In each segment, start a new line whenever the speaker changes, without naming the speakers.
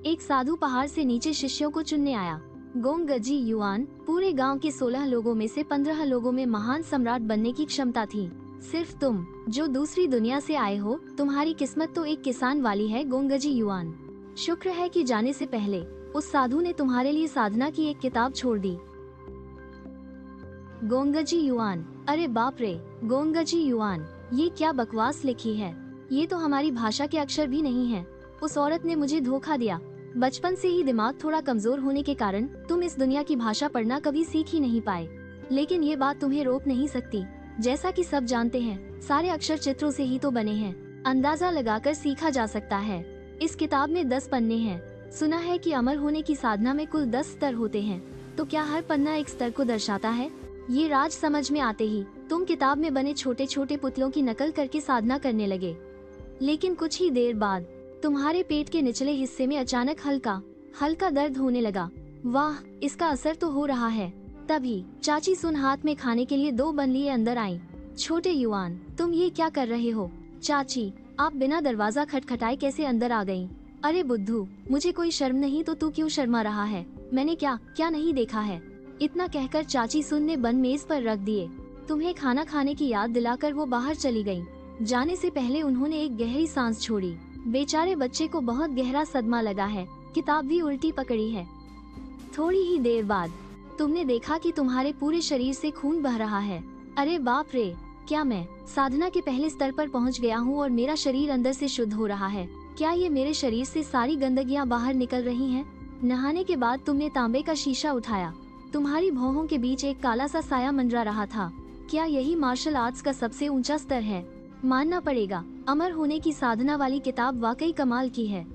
एक साधु पहाड़ से नीचे शिष्यों को चुनने आया। गोंगजी युआन, पूरे गांव के 16 लोगों में से 15 लोगों में महान सम्राट बनने की क्षमता थी। सिर्फ तुम, जो दूसरी दुनिया से आए हो, तुम्हारी किस्मत तो एक किसान वाली है गोंगजी युआन। शुक्र है कि जाने से पहले उस साधु ने तुम्हारे लिए साधना की एक किताब छोड़ दी। गोंगजी युआन, अरे बाप रे, गोंगजी युआन, ये क्या बकवास लिखी है। ये तो हमारी भाषा के अक्षर भी नहीं है। उस औरत ने मुझे धोखा दिया। बचपन से ही दिमाग थोड़ा कमजोर होने के कारण तुम इस दुनिया की भाषा पढ़ना कभी सीख ही नहीं पाए। लेकिन ये बात तुम्हें रोक नहीं सकती। जैसा कि सब जानते हैं, सारे अक्षर चित्रों से ही तो बने हैं। अंदाजा लगाकर सीखा जा सकता है। इस किताब में 10 पन्ने हैं। सुना है कि अमर होने की साधना में कुल 10 स्तर होते हैं, तो क्या हर पन्ना एक स्तर को दर्शाता है? ये राज समझ में आते ही तुम किताब में बने छोटे छोटे पुतलों की नकल करके साधना करने लगे। लेकिन कुछ ही देर बाद तुम्हारे पेट के निचले हिस्से में अचानक हल्का हल्का दर्द होने लगा। वाह, इसका असर तो हो रहा है। तभी चाची सुन हाथ में खाने के लिए 2 बन लिए अंदर आई। छोटे युआन, तुम ये क्या कर रहे हो? चाची, आप बिना दरवाजा खटखटाए कैसे अंदर आ गयी? अरे बुद्धू, मुझे कोई शर्म नहीं तो तू क्यों शर्मा रहा है? मैंने क्या क्या नहीं देखा है? इतना कहकर चाची सुन ने बन मेज पर रख दिए। तुम्हें खाना खाने की याद दिलाकर वो बाहर चली गयी। जाने से पहले उन्होंने एक गहरी सांस छोड़ी। बेचारे बच्चे को बहुत गहरा सदमा लगा है। किताब भी उल्टी पकड़ी है। थोड़ी ही देर बाद तुमने देखा कि तुम्हारे पूरे शरीर से खून बह रहा है। अरे बाप रे, क्या मैं साधना के पहले स्तर पर पहुंच गया हूं और मेरा शरीर अंदर से शुद्ध हो रहा है? क्या ये मेरे शरीर से सारी गंदगियां बाहर निकल रही हैं? नहाने के बाद तुमने तांबे का शीशा उठाया। तुम्हारी भौहों के बीच एक काला सा साया मंडरा रहा था। क्या यही मार्शल आर्ट्स का सबसे ऊंचा स्तर है? मानना पड़ेगा, अमर होने की साधना वाली किताब वाकई कमाल की है।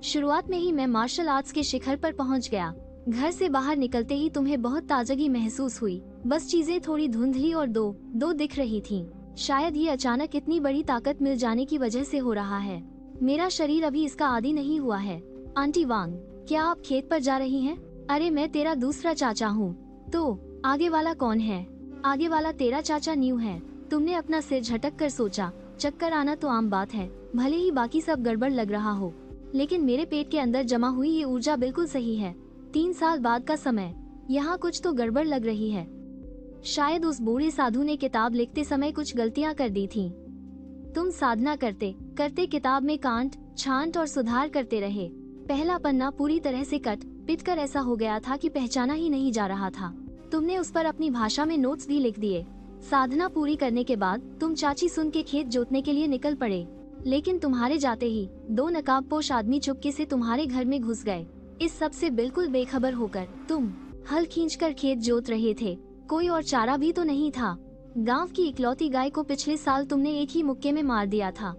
शुरुआत में ही मैं मार्शल आर्ट्स के शिखर पर पहुंच गया। घर से बाहर निकलते ही तुम्हें बहुत ताजगी महसूस हुई। बस चीजें थोड़ी धुंधली और दो दिख रही थीं। शायद ये अचानक इतनी बड़ी ताकत मिल जाने की वजह से हो रहा है। मेरा शरीर अभी इसका आदी नहीं हुआ है। आंटी वांग, क्या आप खेत पर जा रही हैं? अरे मैं तेरा दूसरा चाचा हूँ। तो आगे वाला कौन है? आगे वाला तेरा चाचा न्यू है। तुमने अपना सिर झटक कर सोचा। चक्कर आना तो आम बात है, भले ही बाकी सब गड़बड़ लग रहा हो, लेकिन मेरे पेट के अंदर जमा हुई ये ऊर्जा बिल्कुल सही है। 3 साल बाद का समय, यहाँ कुछ तो गड़बड़ लग रही है। शायद उस बूढ़े साधु ने किताब लिखते समय कुछ गलतियाँ कर दी थीं। तुम साधना करते करते किताब में कांट छांट और सुधार करते रहे। पहला पन्ना पूरी तरह से कट पिट कर ऐसा हो गया था कि पहचाना ही नहीं जा रहा था। तुमने उस पर अपनी भाषा में नोट्स भी लिख दिए। साधना पूरी करने के बाद तुम चाची सुन के खेत जोतने के लिए निकल पड़े। लेकिन तुम्हारे जाते ही 2 नकाबपोश आदमी चुपके से तुम्हारे घर में घुस गए। इस सब से बिल्कुल बेखबर होकर तुम हल खींचकर खेत जोत रहे थे। कोई और चारा भी तो नहीं था। गांव की इकलौती गाय को पिछले साल तुमने एक ही मुक्के में मार दिया था।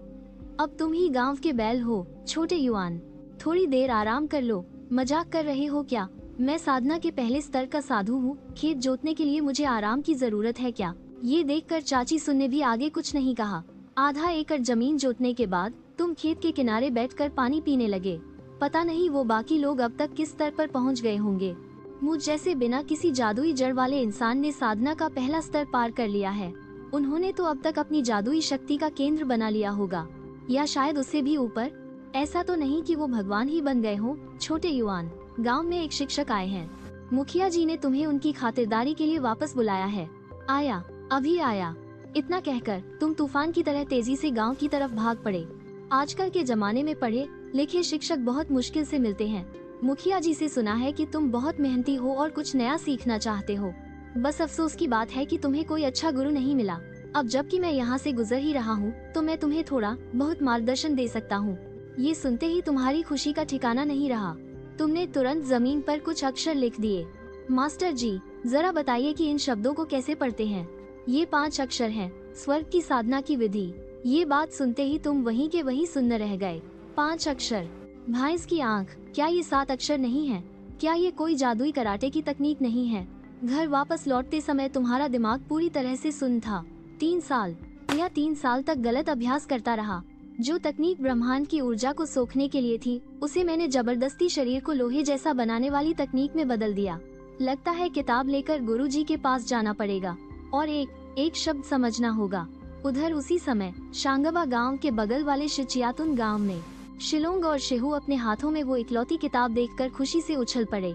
अब तुम ही गांव के बैल हो। छोटे युआन, थोड़ी देर आराम कर लो। मजाक कर रहे हो क्या? मैं साधना के पहले स्तर का साधु हूँ। खेत जोतने के लिए मुझे आराम की जरूरत है क्या? ये देखकर चाची सुन ने भी आगे कुछ नहीं कहा। आधा एकड़ जमीन जोतने के बाद तुम खेत के किनारे बैठकर पानी पीने लगे। पता नहीं वो बाकी लोग अब तक किस स्तर पर पहुंच गए होंगे। मुझ जैसे बिना किसी जादुई जड़ वाले इंसान ने साधना का पहला स्तर पार कर लिया है। उन्होंने तो अब तक अपनी जादुई शक्ति का केंद्र बना लिया होगा, या शायद उससे भी ऊपर। ऐसा तो नहीं कि वो भगवान ही बन गए हों। छोटे युआन, गांव में एक शिक्षक आए हैं। मुखिया जी ने तुम्हें उनकी खातिरदारी के लिए वापस बुलाया है। आया, अभी आया। इतना कहकर तुम तूफान की तरह तेजी से गांव की तरफ भाग पड़े। आजकल के जमाने में पढ़े लिखे शिक्षक बहुत मुश्किल से मिलते हैं। मुखिया जी से सुना है कि तुम बहुत मेहनती हो और कुछ नया सीखना चाहते हो। बस अफसोस की बात है कि तुम्हें कोई अच्छा गुरु नहीं मिला। अब जबकि मैं यहाँ से गुजर ही रहा हूँ, तो मैं तुम्हें थोड़ा बहुत मार्गदर्शन दे सकता हूँ। ये सुनते ही तुम्हारी खुशी का ठिकाना नहीं रहा। तुमने तुरंत जमीन पर कुछ अक्षर लिख दिए। मास्टर जी, जरा बताइए कि इन शब्दों को कैसे पढ़ते हैं? ये 5 अक्षर हैं, स्वर्ग की साधना की विधि। ये बात सुनते ही तुम वहीं के वहीं सुन्न रह गए। 5 अक्षर, भैंस की आंख। क्या ये 7 अक्षर नहीं है? क्या ये कोई जादुई कराटे की तकनीक नहीं है? घर वापस लौटते समय तुम्हारा दिमाग पूरी तरह से सुन्न था। 3 साल या 3 साल तक गलत अभ्यास करता रहा। जो तकनीक ब्रह्मांड की ऊर्जा को सोखने के लिए थी, उसे मैंने जबरदस्ती शरीर को लोहे जैसा बनाने वाली तकनीक में बदल दिया। लगता है किताब लेकर गुरुजी के पास जाना पड़ेगा और एक शब्द समझना होगा। उधर उसी समय शांगबा गांव के बगल वाले शिचियातुन गांव में शिलोंग और शेहू अपने हाथों में वो इकलौती किताब देखकर खुशी से उछल पड़े।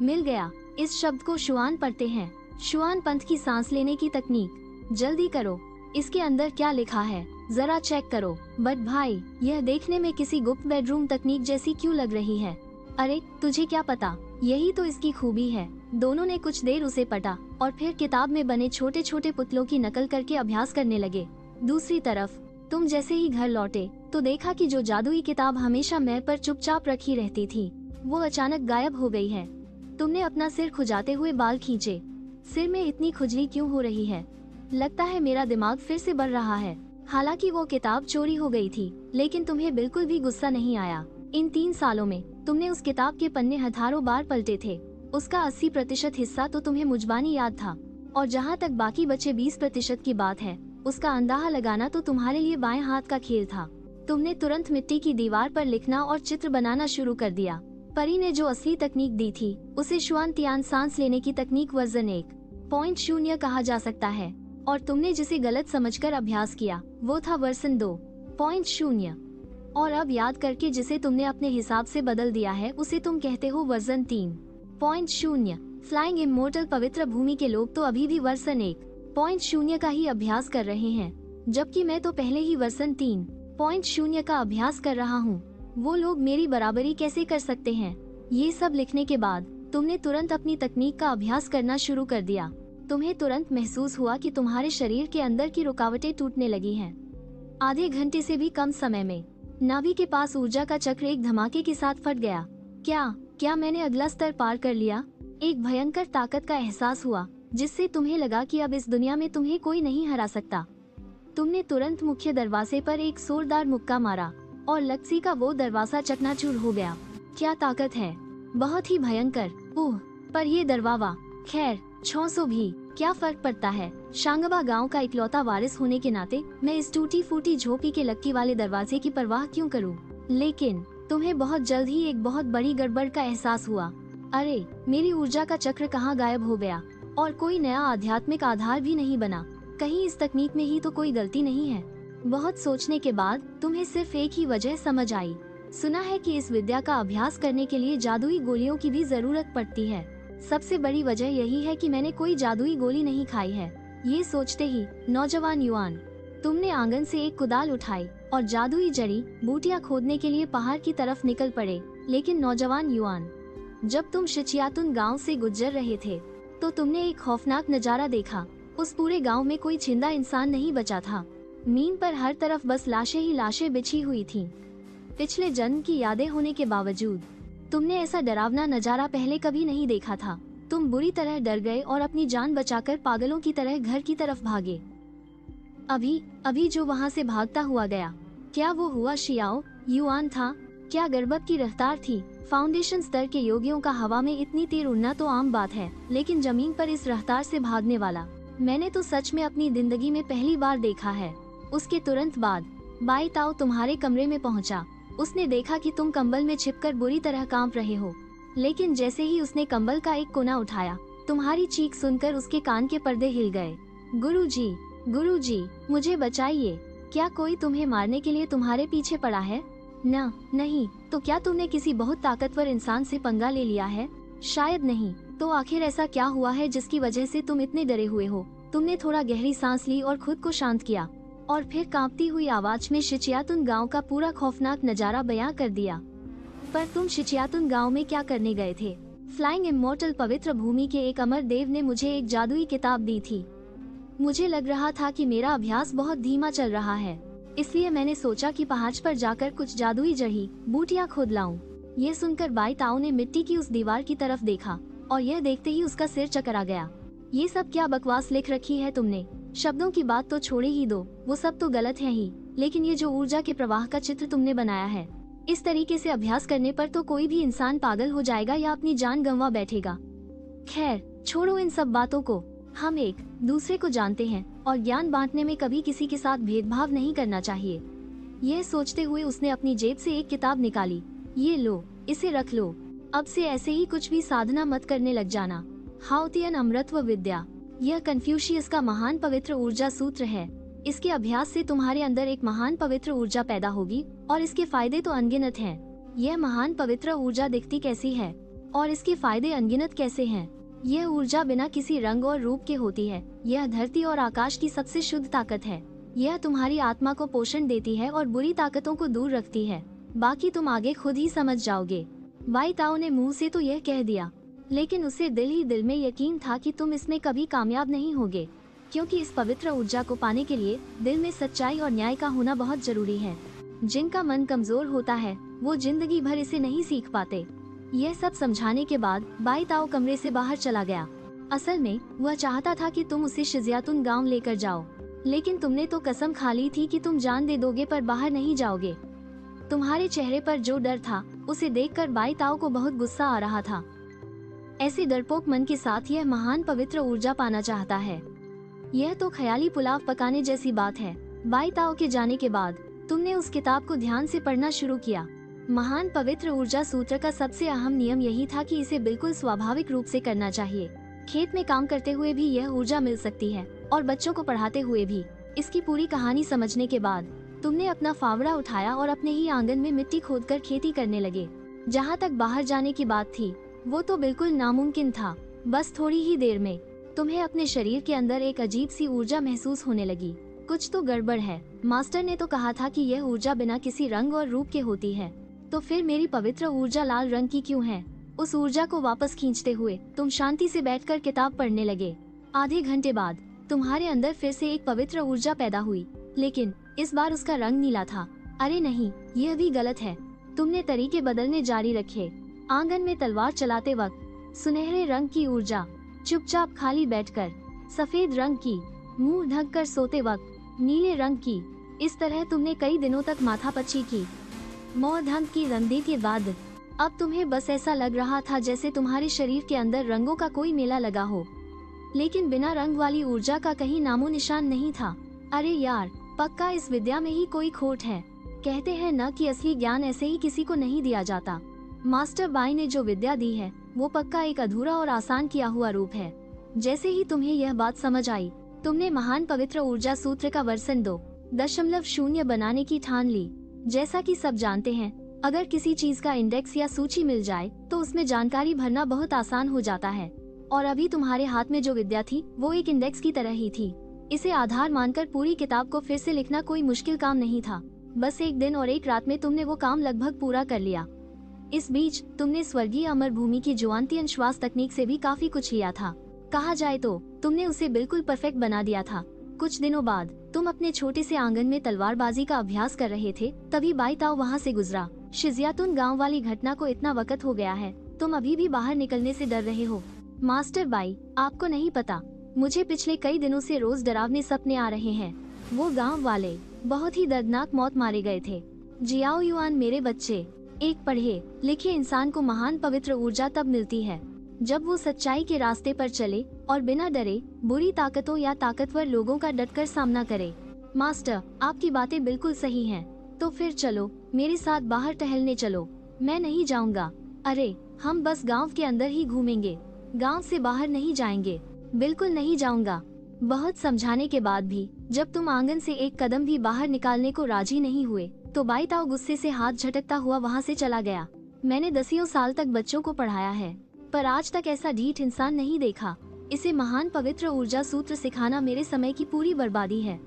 मिल गया। इस शब्द को शुआन पढ़ते हैं। शुआन पंथ की सांस लेने की तकनीक। जल्दी करो, इसके अंदर क्या लिखा है जरा चेक करो। बट भाई, यह देखने में किसी गुप्त बेडरूम तकनीक जैसी क्यों लग रही है? अरे तुझे क्या पता, यही तो इसकी खूबी है। दोनों ने कुछ देर उसे पढ़ा और फिर किताब में बने छोटे छोटे पुतलों की नकल करके अभ्यास करने लगे। दूसरी तरफ तुम जैसे ही घर लौटे तो देखा कि जो जादुई किताब हमेशा मेज पर चुपचाप रखी रहती थी, वो अचानक गायब हो गई है। तुमने अपना सिर खुजाते हुए बाल खींचे। सिर में इतनी खुजली क्यों हो रही है? लगता है मेरा दिमाग फिर से बढ़ रहा है। हालांकि वो किताब चोरी हो गई थी, लेकिन तुम्हें बिल्कुल भी गुस्सा नहीं आया। इन 3 सालों में तुमने उस किताब के पन्ने हजारों बार पलटे थे। उसका 80% हिस्सा तो तुम्हें मुजबानी याद था, और जहाँ तक बाकी बचे 20% की बात है, उसका अंदाजा लगाना तो तुम्हारे लिए बाएं हाथ का खेल था। तुमने तुरंत मिट्टी की दीवार पर लिखना और चित्र बनाना शुरू कर दिया। परी ने जो असली तकनीक दी थी, उसे शुआन तियान सांस लेने की तकनीक वर्जन 1.0 कहा जा सकता है, और तुमने जिसे गलत समझकर अभ्यास किया, वो था वर्जन 2.0। और अब याद करके जिसे तुमने अपने हिसाब से बदल दिया है, उसे तुम कहते हो वर्जन 3.0। फ्लाइंग इमोर्टल पवित्र भूमि के लोग तो अभी भी वर्जन 1.0 का ही अभ्यास कर रहे हैं, जबकि मैं तो पहले ही वर्जन 3.0 का अभ्यास कर रहा हूँ। वो लोग मेरी बराबरी कैसे कर सकते हैं? ये सब लिखने के बाद तुमने तुरंत अपनी तकनीक का अभ्यास करना शुरू कर दिया। तुम्हें तुरंत महसूस हुआ कि तुम्हारे शरीर के अंदर की रुकावटें टूटने लगी हैं। आधे घंटे से भी कम समय में नाभि के पास ऊर्जा का चक्र एक धमाके के साथ फट गया। क्या मैंने अगला स्तर पार कर लिया? एक भयंकर ताकत का एहसास हुआ, जिससे तुम्हें लगा कि अब इस दुनिया में तुम्हें कोई नहीं हरा सकता। तुमने तुरंत मुख्य दरवाजे पर एक जोरदार मुक्का मारा और लक्सी का वो दरवाजा चकनाचूर हो गया। क्या ताकत है, बहुत ही भयंकर। ओह, पर ये दरवाजा, खैर 600 भी क्या फर्क पड़ता है। शांगबा गांव का इकलौता वारिस होने के नाते मैं इस टूटी फूटी झोपड़ी के लक्की वाले दरवाजे की परवाह क्यों करूं? लेकिन तुम्हें बहुत जल्द ही एक बहुत बड़ी गड़बड़ का एहसास हुआ। अरे, मेरी ऊर्जा का चक्र कहाँ गायब हो गया, और कोई नया आध्यात्मिक आधार भी नहीं बना। कहीं इस तकनीक में ही तो कोई गलती नहीं है? बहुत सोचने के बाद तुम्हें सिर्फ एक ही वजह समझ आई। सुना है कि इस विद्या का अभ्यास करने के लिए जादुई गोलियों की भी जरूरत पड़ती है। सबसे बड़ी वजह यही है कि मैंने कोई जादुई गोली नहीं खाई है। ये सोचते ही नौजवान युआन, तुमने आंगन से एक कुदाल उठाई और जादुई जड़ी बूटियां खोदने के लिए पहाड़ की तरफ निकल पड़े। लेकिन नौजवान युआन, जब तुम शिचियातुन गांव से गुजर रहे थे, तो तुमने एक खौफनाक नजारा देखा। उस पूरे गांव में कोई जिंदा इंसान नहीं बचा था। मीन पर हर तरफ बस लाशें ही लाशें बिछी हुई थीं। पिछले जन्म की यादें होने के बावजूद तुमने ऐसा डरावना नजारा पहले कभी नहीं देखा था। तुम बुरी तरह डर गए और अपनी जान बचाकर पागलों की तरह घर की तरफ भागे। अभी जो वहाँ से भागता हुआ गया, क्या वो हुआ शियाओ युआन था? क्या गर्भत की रफ्तार थी? फाउंडेशन स्तर के योगियों का हवा में इतनी तेज उड़ना तो आम बात है, लेकिन जमीन पर इस रफ्तार से भागने वाला मैंने तो सच में अपनी जिंदगी में पहली बार देखा है। उसके तुरंत बाद बाई ताओ तुम्हारे कमरे में पहुंचा। उसने देखा कि तुम कंबल में छिपकर बुरी तरह कांप रहे हो, लेकिन जैसे ही उसने कंबल का एक कोना उठाया, तुम्हारी चीख सुनकर उसके कान के पर्दे हिल गए। गुरुजी, मुझे बचाइए। क्या कोई तुम्हें मारने के लिए तुम्हारे पीछे पड़ा है? नहीं। तो क्या तुमने किसी बहुत ताकतवर इंसान से पंगा ले लिया है? शायद नहीं। तो आखिर ऐसा क्या हुआ है जिसकी वजह से तुम इतने डरे हुए हो? तुमने थोड़ा गहरी सांस ली और खुद को शांत किया, और फिर कांपती हुई आवाज में शिचियातुन गांव का पूरा खौफनाक नजारा बयां कर दिया। पर तुम शिचियातुन गांव में क्या करने गए थे? फ्लाइंग इमोर्टल पवित्र भूमि के एक अमर देव ने मुझे एक जादुई किताब दी थी। मुझे लग रहा था कि मेरा अभ्यास बहुत धीमा चल रहा है, इसलिए मैंने सोचा कि पहाड़ पर जाकर कुछ जादुई जड़ी बूटियां खोद लाऊं। ये सुनकर बाई ताओ ने मिट्टी की उस दीवार की तरफ देखा, और यह देखते ही उसका सिर चकरा गया। ये सब क्या बकवास लिख रखी है तुमने? शब्दों की बात तो छोड़े ही दो, वो सब तो गलत है ही, लेकिन ये जो ऊर्जा के प्रवाह का चित्र तुमने बनाया है, इस तरीके से अभ्यास करने पर तो कोई भी इंसान पागल हो जाएगा या अपनी जान गंवा बैठेगा। खैर, छोड़ो इन सब बातों को। हम एक दूसरे को जानते हैं, और ज्ञान बांटने में कभी किसी के साथ भेदभाव नहीं करना चाहिए। यह सोचते हुए उसने अपनी जेब से एक किताब निकाली। ये लो, इसे रख लो। अब से ऐसे ही कुछ भी साधना मत करने लग जाना। हाओतियन अमृतत्व विद्या, यह कन्फ्यूशियस का महान पवित्र ऊर्जा सूत्र है। इसके अभ्यास से तुम्हारे अंदर एक महान पवित्र ऊर्जा पैदा होगी और इसके फायदे तो अनगिनत हैं। यह महान पवित्र ऊर्जा दिखती कैसी है और इसके फायदे अनगिनत कैसे हैं? यह ऊर्जा बिना किसी रंग और रूप के होती है। यह धरती और आकाश की सबसे शुद्ध ताकत है। यह तुम्हारी आत्मा को पोषण देती है और बुरी ताकतों को दूर रखती है। बाकी तुम आगे खुद ही समझ जाओगे। बाई ताओ ने मुंह से तो यह कह दिया, लेकिन उसे दिल ही दिल में यकीन था कि तुम इसमें कभी कामयाब नहीं होगे, क्योंकि इस पवित्र ऊर्जा को पाने के लिए दिल में सच्चाई और न्याय का होना बहुत जरूरी है। जिनका मन कमजोर होता है वो जिंदगी भर इसे नहीं सीख पाते। यह सब समझाने के बाद बाई ताओ कमरे से बाहर चला गया। असल में वह चाहता था कि तुम उसे शिजियातुन गांव लेकर जाओ, लेकिन तुमने तो कसम खा ली थी कि तुम जान दे दोगे पर बाहर नहीं जाओगे। तुम्हारे चेहरे पर जो डर था उसे देखकर बाई ताओ को बहुत गुस्सा आ रहा था। ऐसे डरपोक मन के साथ यह महान पवित्र ऊर्जा पाना चाहता है। यह तो ख्याली पुलाव पकाने जैसी बात है। बाई ताओ के जाने के बाद तुमने उस किताब को ध्यान से पढ़ना शुरू किया। महान पवित्र ऊर्जा सूत्र का सबसे अहम नियम यही था कि इसे बिल्कुल स्वाभाविक रूप से करना चाहिए। खेत में काम करते हुए भी यह ऊर्जा मिल सकती है और बच्चों को पढ़ाते हुए भी। इसकी पूरी कहानी समझने के बाद तुमने अपना फावड़ा उठाया और अपने ही आंगन में मिट्टी खोदकर खेती करने लगे। जहाँ तक बाहर जाने की बात थी वो तो बिल्कुल नामुमकिन था। बस थोड़ी ही देर में तुम्हें अपने शरीर के अंदर एक अजीब सी ऊर्जा महसूस होने लगी। कुछ तो गड़बड़ है। मास्टर ने तो कहा था कि यह ऊर्जा बिना किसी रंग और रूप के होती है, तो फिर मेरी पवित्र ऊर्जा लाल रंग की क्यों है? उस ऊर्जा को वापस खींचते हुए तुम शांति से बैठकर किताब पढ़ने लगे। आधे घंटे बाद तुम्हारे अंदर फिर से एक पवित्र ऊर्जा पैदा हुई, लेकिन इस बार उसका रंग नीला था। अरे नहीं, यह भी गलत है। तुमने तरीके बदलने जारी रखे। आंगन में तलवार चलाते वक्त सुनहरे रंग की ऊर्जा, चुपचाप खाली बैठकर सफेद रंग की, मुंह ढककर सोते वक्त नीले रंग की। इस तरह तुमने कई दिनों तक माथापच्ची की, मोह ढंग की रंगदी के बाद अब तुम्हें बस ऐसा लग रहा था जैसे तुम्हारे शरीर के अंदर रंगों का कोई मेला लगा हो, लेकिन बिना रंग वाली ऊर्जा का कहीं नामो निशान नहीं था। अरे यार, पक्का इस विद्या में ही कोई खोट है। कहते हैं न कि असली ज्ञान ऐसे ही किसी को नहीं दिया जाता। मास्टर बाई ने जो विद्या दी है वो पक्का एक अधूरा और आसान किया हुआ रूप है। जैसे ही तुम्हें यह बात समझ आई, तुमने महान पवित्र ऊर्जा सूत्र का वर्सन 2.0 बनाने की ठान ली। जैसा कि सब जानते हैं, अगर किसी चीज का इंडेक्स या सूची मिल जाए तो उसमें जानकारी भरना बहुत आसान हो जाता है। और अभी तुम्हारे हाथ में जो विद्या थी वो एक इंडेक्स की तरह ही थी। इसे आधार मानकर पूरी किताब को फिर से लिखना कोई मुश्किल काम नहीं था। बस एक दिन और एक रात में तुमने वो काम लगभग पूरा कर लिया। इस बीच तुमने स्वर्गीय अमर भूमि की जुआंतियन श्वास तकनीक से भी काफी कुछ लिया था। कहा जाए तो तुमने उसे बिल्कुल परफेक्ट बना दिया था। कुछ दिनों बाद तुम अपने छोटे से आंगन में तलवारबाजी का अभ्यास कर रहे थे, तभी बाई ताओ वहाँ से गुजरा। शिजियातुन गांव वाली घटना को इतना वक्त हो गया है, तुम अभी भी बाहर निकलने से डर रहे हो। मास्टर बाई, आपको नहीं पता, मुझे पिछले कई दिनों से रोज डरावने सपने आ रहे हैं। वो गांव वाले बहुत ही दर्दनाक मौत मारे गए थे। जियाओ युआन मेरे बच्चे, एक पढ़े लिखे इंसान को महान पवित्र ऊर्जा तब मिलती है जब वो सच्चाई के रास्ते पर चले और बिना डरे बुरी ताकतों या ताकतवर लोगों का डटकर सामना करे। मास्टर, आपकी बातें बिल्कुल सही हैं। तो फिर चलो मेरे साथ बाहर टहलने चलो। मैं नहीं जाऊंगा। अरे, हम बस गांव के अंदर ही घूमेंगे, गांव से बाहर नहीं जाएंगे। बिल्कुल नहीं जाऊंगा। बहुत समझाने के बाद भी जब तुम आंगन से एक कदम भी बाहर निकालने को राजी नहीं हुए तो बाई ताओ गुस्से से हाथ झटकता हुआ वहाँ से चला गया। मैंने दसियों साल तक बच्चों को पढ़ाया है, पर आज तक ऐसा ढीठ इंसान नहीं देखा। इसे महान पवित्र ऊर्जा सूत्र सिखाना मेरे समय की पूरी बर्बादी है।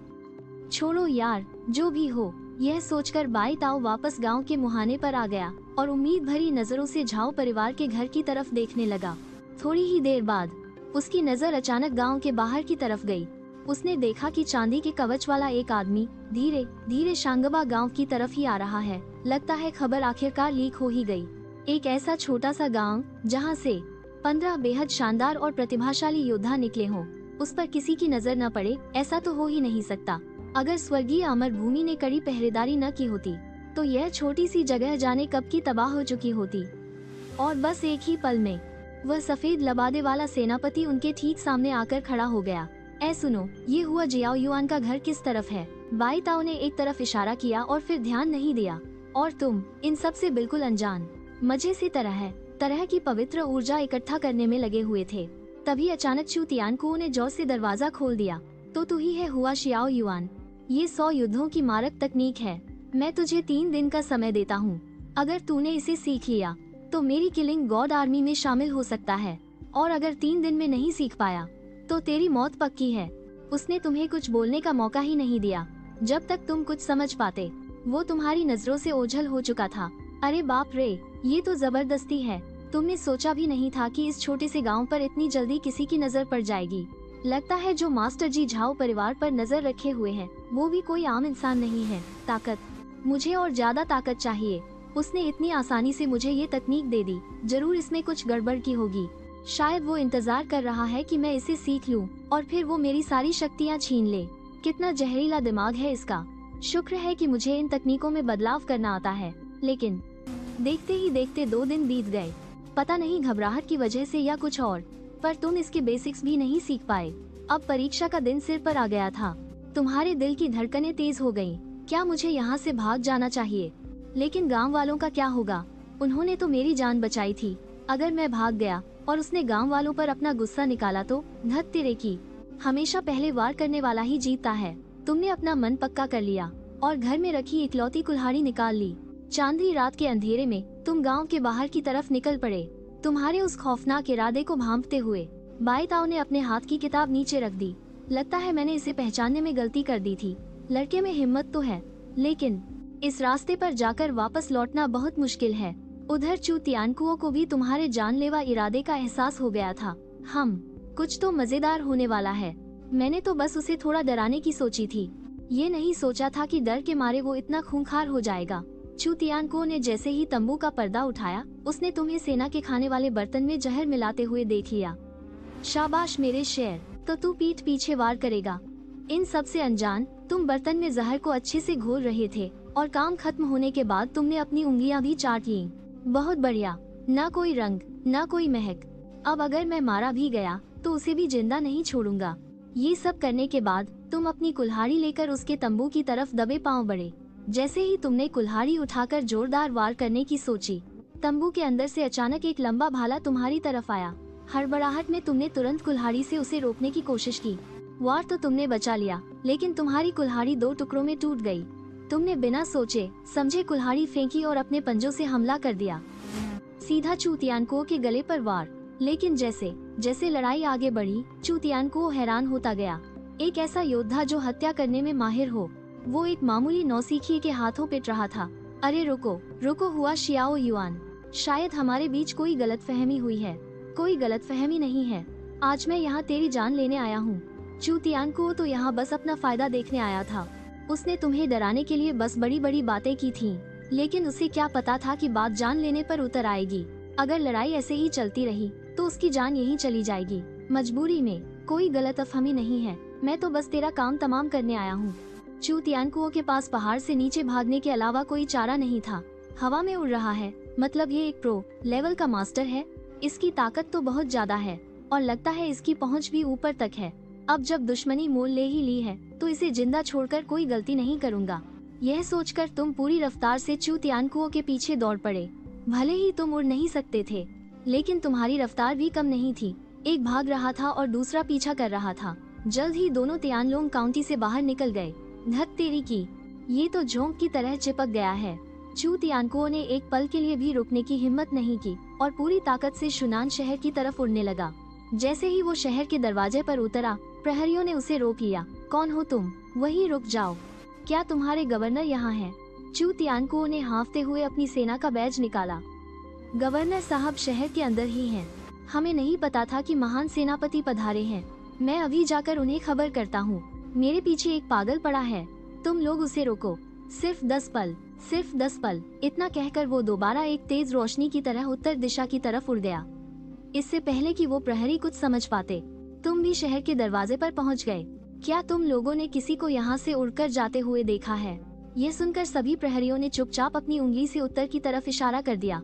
छोड़ो यार, जो भी हो। यह सोचकर बाई ताओ वापस गांव के मुहाने पर आ गया और उम्मीद भरी नजरों से झाओ परिवार के घर की तरफ देखने लगा। थोड़ी ही देर बाद उसकी नजर अचानक गांव के बाहर की तरफ गई। उसने देखा कि चांदी के कवच वाला एक आदमी धीरे धीरे शांगबा गांव की तरफ ही आ रहा है। लगता है खबर आखिरकार लीक हो ही गई। एक ऐसा छोटा सा गांव जहां से 15 बेहद शानदार और प्रतिभाशाली योद्धा निकले हों, उस पर किसी की नजर न पड़े, ऐसा तो हो ही नहीं सकता। अगर स्वर्गीय अमर भूमि ने कड़ी पहरेदारी न की होती तो यह छोटी सी जगह जाने कब की तबाह हो चुकी होती। और बस एक ही पल में वह सफेद लबादे वाला सेनापति उनके ठीक सामने आकर खड़ा हो गया। ऐ सुनो, ये हुआ जियाओ युआन का घर किस तरफ है? बाई ताओ ने एक तरफ इशारा किया और फिर ध्यान नहीं दिया। और तुम इन सब से बिल्कुल अनजान, मजे से तरह की पवित्र ऊर्जा इकट्ठा करने में लगे हुए थे। तभी अचानक चू तियानकुओ ने जोर से दरवाजा खोल दिया। तो तू ही है हुआ शियाओ युआन। ये 100 युद्धों की मारक तकनीक है। मैं तुझे 3 दिन का समय देता हूँ। अगर तूने इसे सीख लिया तो मेरी किलिंग गॉड आर्मी में शामिल हो सकता है, और अगर 3 दिन में नहीं सीख पाया तो तेरी मौत पक्की है। उसने तुम्हें कुछ बोलने का मौका ही नहीं दिया जब तक तुम कुछ समझ पाते। वो तुम्हारी नजरों से ओझल हो चुका था। अरे बाप रे, ये तो जबरदस्ती है। तुमने सोचा भी नहीं था कि इस छोटे से गांव पर इतनी जल्दी किसी की नजर पड़ जाएगी। लगता है जो मास्टर जी झाओ परिवार पर नजर रखे हुए हैं वो भी कोई आम इंसान नहीं है। ताकत, मुझे और ज्यादा ताकत चाहिए। उसने इतनी आसानी से मुझे ये तकनीक दे दी, जरूर इसमें कुछ गड़बड़ की होगी। शायद वो इंतजार कर रहा है कि मैं इसे सीख लूं और फिर वो मेरी सारी शक्तियां छीन ले। कितना जहरीला दिमाग है इसका। शुक्र है कि मुझे इन तकनीकों में बदलाव करना आता है। लेकिन देखते ही देखते 2 दिन बीत गए। पता नहीं घबराहट की वजह से या कुछ और, पर तुम इसके बेसिक्स भी नहीं सीख पाए। अब परीक्षा का दिन सिर पर आ गया था। तुम्हारे दिल की धड़कनें तेज हो गईं। क्या मुझे यहाँ से भाग जाना चाहिए? लेकिन गांव वालों का क्या होगा? उन्होंने तो मेरी जान बचाई थी। अगर मैं भाग गया और उसने गांव वालों पर अपना गुस्सा निकाला तो धत तेरे की। हमेशा पहले वार करने वाला ही जीतता है। तुमने अपना मन पक्का कर लिया और घर में रखी इकलौती कुल्हाड़ी निकाल ली। चांदनी रात के अंधेरे में तुम गांव के बाहर की तरफ निकल पड़े, तुम्हारे उस खौफनाक इरादे को भांपते हुए। बाईताओ ने अपने हाथ की किताब नीचे रख दी। लगता है मैंने इसे पहचानने में गलती कर दी थी। लड़के में हिम्मत तो है, लेकिन इस रास्ते पर जाकर वापस लौटना बहुत मुश्किल है। उधर चू तियानकुओ को भी तुम्हारे जानलेवा इरादे का एहसास हो गया था। कुछ तो मजेदार होने वाला है। मैंने तो बस उसे थोड़ा डराने की सोची थी। ये नहीं सोचा था कि डर के मारे वो इतना खूंखार हो जाएगा। चू तियानकुओ ने जैसे ही तंबू का पर्दा उठाया, उसने तुम्हें सेना के खाने वाले बर्तन में जहर मिलाते हुए देख लिया। शाबाश मेरे शेर, तो तू पीठ पीछे वार करेगा। इन सब से अनजान तुम बर्तन में जहर को अच्छे से घोल रहे थे और काम खत्म होने के बाद तुमने अपनी उंगलियां भी चाट ली। बहुत बढ़िया। ना कोई रंग, ना कोई महक। अब अगर मैं मारा भी गया तो उसे भी जिंदा नहीं छोड़ूंगा। ये सब करने के बाद तुम अपनी कुल्हाड़ी लेकर उसके तंबू की तरफ दबे पांव बढ़े। जैसे ही तुमने कुल्हाड़ी उठाकर जोरदार वार करने की सोची, तंबू के अंदर से अचानक एक लंबा भाला तुम्हारी तरफ आया। हड़बड़ाहट में तुमने तुरंत कुल्हाड़ी से उसे रोकने की कोशिश की। वार तो तुमने बचा लिया, लेकिन तुम्हारी कुल्हाड़ी 2 टुकड़ों में टूट गई। तुमने बिना सोचे समझे कुल्हाड़ी फेंकी और अपने पंजों से हमला कर दिया। सीधा चू तियानकुओ के गले पर वार। लेकिन जैसे जैसे लड़ाई आगे बढ़ी, चू तियानकुओ हैरान होता गया। एक ऐसा योद्धा जो हत्या करने में माहिर हो, वो एक मामूली नौसिखिए के हाथों पिट रहा था। अरे रुको रुको हुआ शियाओ युआन, शायद हमारे बीच कोई गलतफहमी हुई है। कोई गलतफहमी नहीं है। आज मैं यहाँ तेरी जान लेने आया हूँ। चू तियानकुओ तो यहाँ बस अपना फायदा देखने आया था। उसने तुम्हें डराने के लिए बस बड़ी बड़ी बातें की थीं, लेकिन उसे क्या पता था कि बात जान लेने पर उतर आएगी। अगर लड़ाई ऐसे ही चलती रही तो उसकी जान यहीं चली जाएगी। मजबूरी में, कोई गलतफहमी नहीं है। मैं तो बस तेरा काम तमाम करने आया हूँ। चू तियानकुओ के पास पहाड़ से नीचे भागने के अलावा कोई चारा नहीं था। हवा में उड़ रहा है, मतलब ये एक प्रो लेवल का मास्टर है। इसकी ताकत तो बहुत ज्यादा है और लगता है इसकी पहुंच भी ऊपर तक है। अब जब दुश्मनी मोल ले ही ली है तो इसे जिंदा छोड़कर कोई गलती नहीं करूंगा। यह सोचकर तुम पूरी रफ्तार से चू तियानकुओ के पीछे दौड़ पड़े। भले ही तुम उड़ नहीं सकते थे, लेकिन तुम्हारी रफ्तार भी कम नहीं थी। एक भाग रहा था और दूसरा पीछा कर रहा था। जल्द ही दोनों तियानलोंग काउंटी से बाहर निकल गए। धत तेरी की, ये तो झोंक की तरह चिपक गया है। चू तियानकुओ ने एक पल के लिए भी रुकने की हिम्मत नहीं की और पूरी ताकत से शुनान शहर की तरफ उड़ने लगा। जैसे ही वो शहर के दरवाजे पर उतरा, प्रहरियों ने उसे रोक लिया। कौन हो तुम? वहीं रुक जाओ। क्या तुम्हारे गवर्नर यहाँ हैं? चू तियानकुओ ने हाँफते हुए अपनी सेना का बैज निकाला। गवर्नर साहब शहर के अंदर ही हैं। हमें नहीं पता था कि महान सेनापति पधारे हैं। मैं अभी जाकर उन्हें खबर करता हूँ। मेरे पीछे एक पागल पड़ा है, तुम लोग उसे रोको। सिर्फ 10 पल, सिर्फ 10 पल। इतना कहकर वो दोबारा एक तेज रोशनी की तरह उत्तर दिशा की तरफ उड़ गया। इससे पहले कि वो प्रहरी कुछ समझ पाते, तुम भी शहर के दरवाजे पर पहुंच गए। क्या तुम लोगों ने किसी को यहाँ से उड़कर जाते हुए देखा है? यह सुनकर सभी प्रहरियों ने चुपचाप अपनी उंगली से उत्तर की तरफ इशारा कर दिया।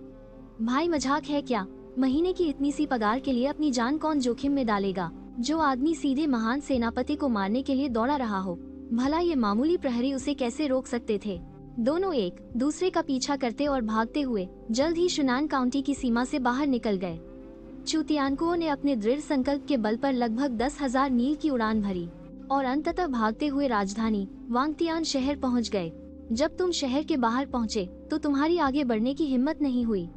भाई मजाक है क्या? महीने की इतनी सी पगार के लिए अपनी जान कौन जोखिम में डालेगा? जो आदमी सीधे महान सेनापति को मारने के लिए दौड़ा रहा हो, भला ये मामूली प्रहरी उसे कैसे रोक सकते थे? दोनों एक दूसरे का पीछा करते और भागते हुए जल्द ही शुनान काउंटी की सीमा से बाहर निकल गए। चू तियानकुओ ने अपने दृढ़ संकल्प के बल पर लगभग 10,000 मील की उड़ान भरी। और अंततः भागते हुए राजधानी वांगतियान शहर पहुंच गए। जब तुम शहर के बाहर पहुंचे तो तुम्हारी आगे बढ़ने की हिम्मत नहीं हुई।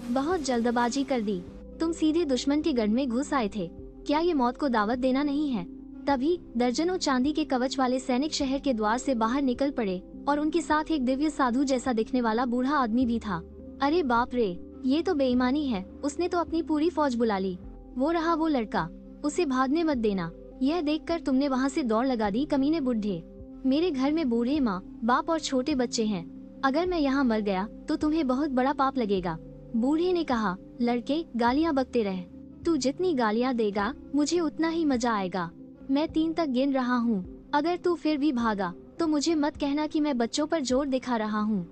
बहुत जल्दबाजी कर दी। तुम सीधे दुश्मन के गढ़ में घुस आए थे। क्या ये मौत को दावत देना नहीं है? तभी दर्जनों चांदी के कवच वाले सैनिक शहर के द्वार से बाहर निकल पड़े और उनके साथ एक दिव्य साधु जैसा दिखने वाला बूढ़ा आदमी भी था। अरे बाप रे, ये तो बेईमानी है। उसने तो अपनी पूरी फौज बुला ली। वो रहा वो लड़का, उसे भागने मत देना। यह देखकर तुमने वहाँ से दौड़ लगा दी, कमीने बुढ़े। मेरे घर में बूढ़े, माँ बाप और छोटे बच्चे हैं। अगर मैं यहाँ मर गया तो तुम्हें बहुत बड़ा पाप लगेगा। बूढ़े ने कहा, लड़के गालियाँ बकते रह। तू जितनी गालियाँ देगा मुझे उतना ही मजा आएगा। मैं 3 तक गिन रहा हूँ। अगर तू फिर भी भागा तो मुझे मत कहना कि मैं बच्चों पर जोर दिखा रहा हूँ।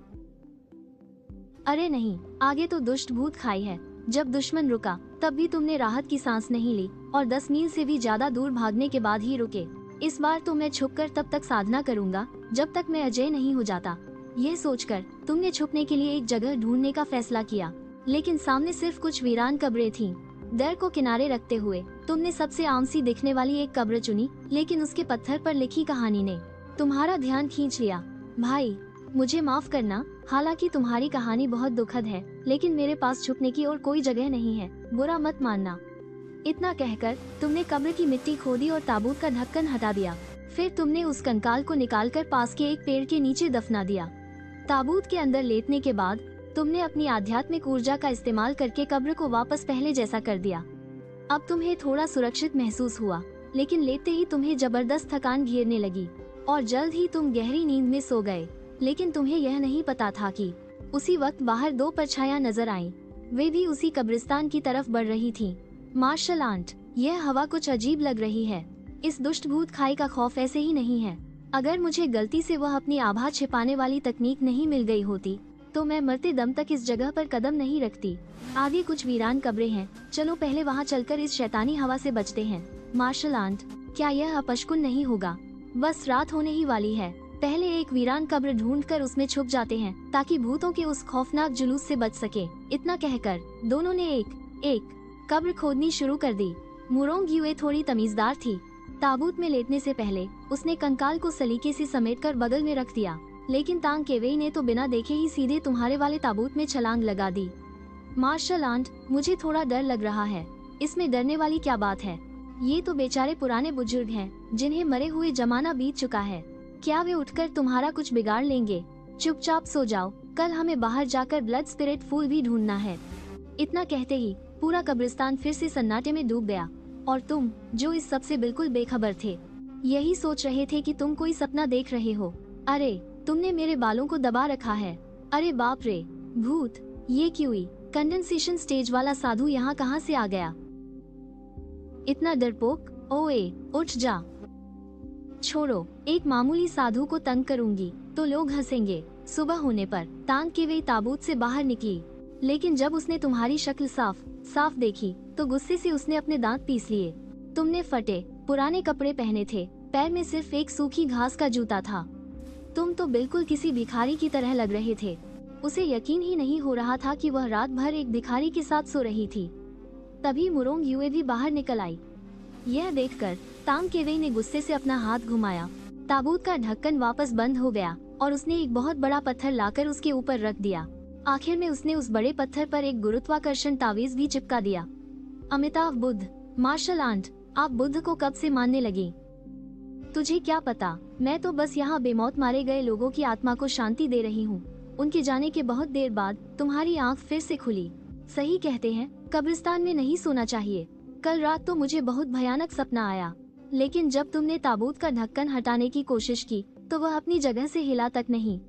अरे नहीं, आगे तो दुष्ट भूत खाई है। जब दुश्मन रुका तब भी तुमने राहत की सांस नहीं ली और 10 मील से भी ज्यादा दूर भागने के बाद ही रुके। इस बार तो मैं छुपकर तब तक साधना करूंगा जब तक मैं अजय नहीं हो जाता। यह सोचकर तुमने छुपने के लिए एक जगह ढूंढने का फैसला किया, लेकिन सामने सिर्फ कुछ वीरान कब्रें थीं। डर को किनारे रखते हुए तुमने सबसे आम सी दिखने वाली एक कब्र चुनी, लेकिन उसके पत्थर पर लिखी कहानी ने तुम्हारा ध्यान खींच लिया। भाई, मुझे माफ करना, हालांकि तुम्हारी कहानी बहुत दुखद है, लेकिन मेरे पास छुपने की और कोई जगह नहीं है। बुरा मत मानना। इतना कहकर तुमने कब्र की मिट्टी खोदी और ताबूत का ढक्कन हटा दिया। फिर तुमने उस कंकाल को निकालकर पास के एक पेड़ के नीचे दफना दिया। ताबूत के अंदर लेटने के बाद तुमने अपनी आध्यात्मिक ऊर्जा का इस्तेमाल करके कब्र को वापस पहले जैसा कर दिया। अब तुम्हें थोड़ा सुरक्षित महसूस हुआ, लेकिन लेटते ही तुम्हें जबरदस्त थकान घेरने लगी और जल्द ही तुम गहरी नींद में सो गए। लेकिन तुम्हें यह नहीं पता था कि उसी वक्त बाहर 2 परछाइयां नजर आईं। वे भी उसी कब्रिस्तान की तरफ बढ़ रही थीं। मार्शल आंट, यह हवा कुछ अजीब लग रही है। इस दुष्ट भूत खाई का खौफ ऐसे ही नहीं है। अगर मुझे गलती से वह अपनी आभा छिपाने वाली तकनीक नहीं मिल गई होती तो मैं मरते दम तक इस जगह पर कदम नहीं रखती। आगे कुछ वीरान कब्रें हैं, चलो पहले वहाँ चलकर इस शैतानी हवा से बचते हैं। मार्शल आंट, क्या यह अपशकुन नहीं होगा? बस रात होने ही वाली है। पहले एक वीरान कब्र ढूंढकर उसमें छुप जाते हैं ताकि भूतों के उस खौफनाक जुलूस से बच सके। इतना कहकर दोनों ने एक कब्र खोदनी शुरू कर दी। मुरोंग युए थोड़ी तमीजदार थी। ताबूत में लेटने से पहले उसने कंकाल को सलीके से समेटकर बगल में रख दिया, लेकिन तांग केवेई ने तो बिना देखे ही सीधे तुम्हारे वाले ताबूत में छलांग लगा दी। मार्शल आंट, मुझे थोड़ा डर लग रहा है। इसमें डरने वाली क्या बात है? ये तो बेचारे पुराने बुजुर्ग हैं जिन्हें मरे हुए जमाना बीत चुका है। क्या वे उठकर तुम्हारा कुछ बिगाड़ लेंगे? चुपचाप सो जाओ, कल हमें बाहर जाकर ब्लड स्पिरिट फूल भी ढूंढना है। इतना कहते ही पूरा कब्रिस्तान फिर से सन्नाटे में डूब गया और तुम, जो इस सब से बिल्कुल बेखबर थे, यही सोच रहे थे कि तुम कोई सपना देख रहे हो। अरे, तुमने मेरे बालों को दबा रखा है। अरे बाप रे, भूत, ये क्यों हुई? कंडेंसेशन स्टेज वाला साधु यहाँ कहाँ से आ गया? इतना डरपोक? ओए, उठ जा। छोड़ो, एक मामूली साधु को तंग करूंगी तो लोग हंसेंगे। सुबह होने पर तांग केवेई ताबूत से बाहर निकली, लेकिन जब उसने तुम्हारी शक्ल साफ देखी तो गुस्से से उसने अपने दांत पीस लिए। तुमने फटे पुराने कपड़े पहने थे, पैर में सिर्फ एक सूखी घास का जूता था। तुम तो बिल्कुल किसी भिखारी की तरह लग रहे थे। उसे यकीन ही नहीं हो रहा था कि वह रात भर एक भिखारी के साथ सो रही थी। तभी मुरोंग युए भी बाहर निकल आई। यह देखकर तांग केवेई ने गुस्से से अपना हाथ घुमाया। ताबूत का ढक्कन वापस बंद हो गया और उसने एक बहुत बड़ा पत्थर लाकर उसके ऊपर रख दिया। आखिर में उसने उस बड़े पत्थर पर एक गुरुत्वाकर्षण तावीज भी चिपका दिया। अमिताभ बुद्ध, मार्शल आंट, आप बुद्ध को कब से मानने लगी? तुझे क्या पता, मैं तो बस यहाँ बेमौत मारे गए लोगों की आत्मा को शांति दे रही हूँ। उनके जाने के बहुत देर बाद तुम्हारी आँख फिर से खुली। सही कहते हैं, कब्रिस्तान में नहीं सोना चाहिए। कल रात तो मुझे बहुत भयानक सपना आया, लेकिन जब तुमने ताबूत का ढक्कन हटाने की कोशिश की तो वह अपनी जगह से हिला तक नहीं।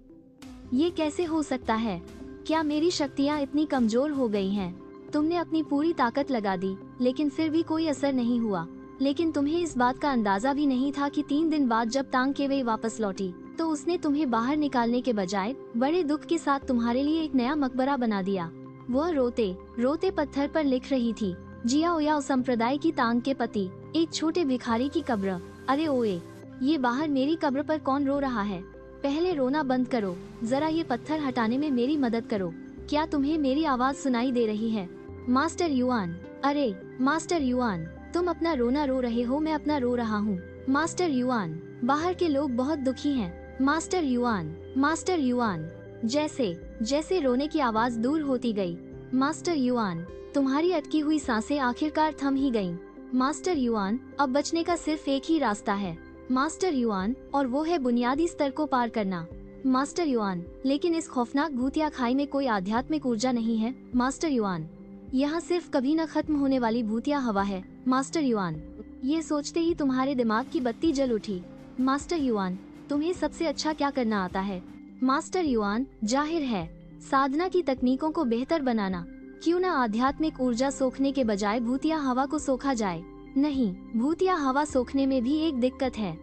ये कैसे हो सकता है? क्या मेरी शक्तियाँ इतनी कमजोर हो गई हैं? तुमने अपनी पूरी ताकत लगा दी, लेकिन फिर भी कोई असर नहीं हुआ। लेकिन तुम्हें इस बात का अंदाजा भी नहीं था कि 3 दिन बाद जब तांग केवेई वापस लौटी तो उसने तुम्हें बाहर निकालने के बजाय बड़े दुख के साथ तुम्हारे लिए एक नया मकबरा बना दिया। वह रोते रोते पत्थर पर लिख रही थी, जिया ओयाओ संप्रदाय की तांग के पति, एक छोटे भिखारी की कब्र। अरे ओए, ये बाहर मेरी कब्र पर कौन रो रहा है? पहले रोना बंद करो, जरा ये पत्थर हटाने में मेरी मदद करो। क्या तुम्हें मेरी आवाज सुनाई दे रही है? मास्टर युआन, अरे मास्टर युआन, तुम अपना रोना रो रहे हो, मैं अपना रो रहा हूँ। मास्टर युआन, बाहर के लोग बहुत दुखी हैं। Master yuan, master yuan. जैसे जैसे रोने की आवाज दूर होती गई। मास्टर युआन, तुम्हारी अटकी हुई सांसें आखिरकार थम ही गईं। मास्टर युआन, अब बचने का सिर्फ एक ही रास्ता है मास्टर युआन, और वो है बुनियादी स्तर को पार करना। मास्टर युआन, लेकिन इस खौफनाक भूतिया खाई में कोई आध्यात्मिक ऊर्जा नहीं है मास्टर युआन। यहाँ सिर्फ कभी न खत्म होने वाली भूतिया हवा है मास्टर युआन। ये सोचते ही तुम्हारे दिमाग की बत्ती जल उठी। मास्टर युआन, तुम्हें सबसे अच्छा क्या करना आता है? मास्टर युआन, जाहिर है साधना की तकनीकों को बेहतर बनाना। क्यों न आध्यात्मिक ऊर्जा सोखने के बजाय भूतिया हवा को सोखा जाए। नहीं, भूतिया हवा सोखने में भी एक दिक्कत है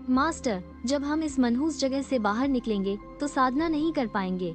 मास्टर। जब हम इस मनहूस जगह से बाहर निकलेंगे तो साधना नहीं कर पाएंगे।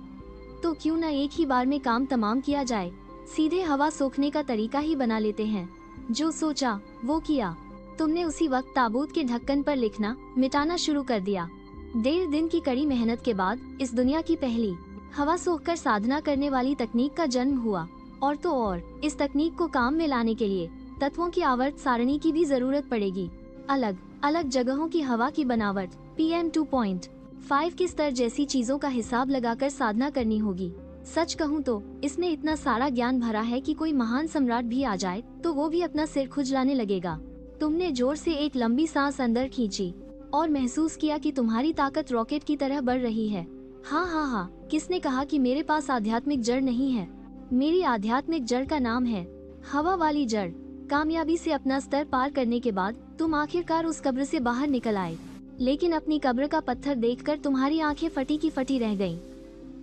तो क्यों न एक ही बार में काम तमाम किया जाए। सीधे हवा सोखने का तरीका ही बना लेते हैं। जो सोचा वो किया। तुमने उसी वक्त ताबूत के ढक्कन पर लिखना मिटाना शुरू कर दिया। 1.5 दिन की कड़ी मेहनत के बाद इस दुनिया की पहली हवा सोखकर साधना करने वाली तकनीक का जन्म हुआ। और तो और इस तकनीक को काम में लाने के लिए तत्वों की आवर्त सारणी की भी जरूरत पड़ेगी। अलग अलग जगहों की हवा की बनावट, PM 2.5 के स्तर जैसी चीजों का हिसाब लगाकर साधना करनी होगी। सच कहूँ तो इसमें इतना सारा ज्ञान भरा है कि कोई महान सम्राट भी आ जाए तो वो भी अपना सिर खुजलाने लगेगा। तुमने जोर से एक लंबी सांस अंदर खींची और महसूस किया कि तुम्हारी ताकत रॉकेट की तरह बढ़ रही है। हाँ, किसने कहा कि मेरे पास आध्यात्मिक जड़ नहीं है? मेरी आध्यात्मिक जड़ का नाम है हवा वाली जड़। कामयाबी से अपना स्तर पार करने के बाद तुम आखिरकार उस कब्र से बाहर निकल आए, लेकिन अपनी कब्र का पत्थर देखकर तुम्हारी आंखें फटी की फटी रह गईं।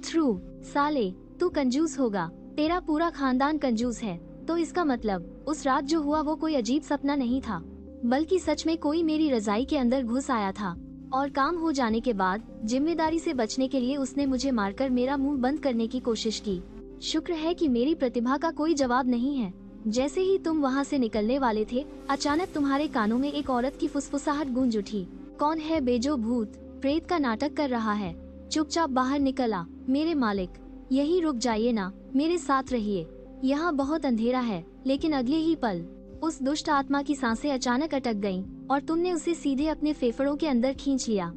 थ्रू साले, तू कंजूस होगा। तेरा पूरा खानदान कंजूस है। तो इसका मतलब उस रात जो हुआ वो कोई अजीब सपना नहीं था, बल्कि सच में कोई मेरी रजाई के अंदर घुस आया था और काम हो जाने के बाद जिम्मेदारी से बचने के लिए उसने मुझे मारकर मेरा मुंह बंद करने की कोशिश की। शुक्र है कि मेरी प्रतिभा का कोई जवाब नहीं है। जैसे ही तुम वहाँ से निकलने वाले थे, अचानक तुम्हारे कानों में एक औरत की फुसफुसाहट गूंज उठी। कौन है बेजो भूत प्रेत का नाटक कर रहा है? चुपचाप बाहर निकल आ मेरे मालिक। यहीं रुक जाइए ना, मेरे साथ रहिए। यहाँ बहुत अंधेरा है। लेकिन अगले ही पल उस दुष्ट आत्मा की सांसें अचानक अटक गईं और तुमने उसे सीधे अपने फेफड़ों के अंदर खींच लिया।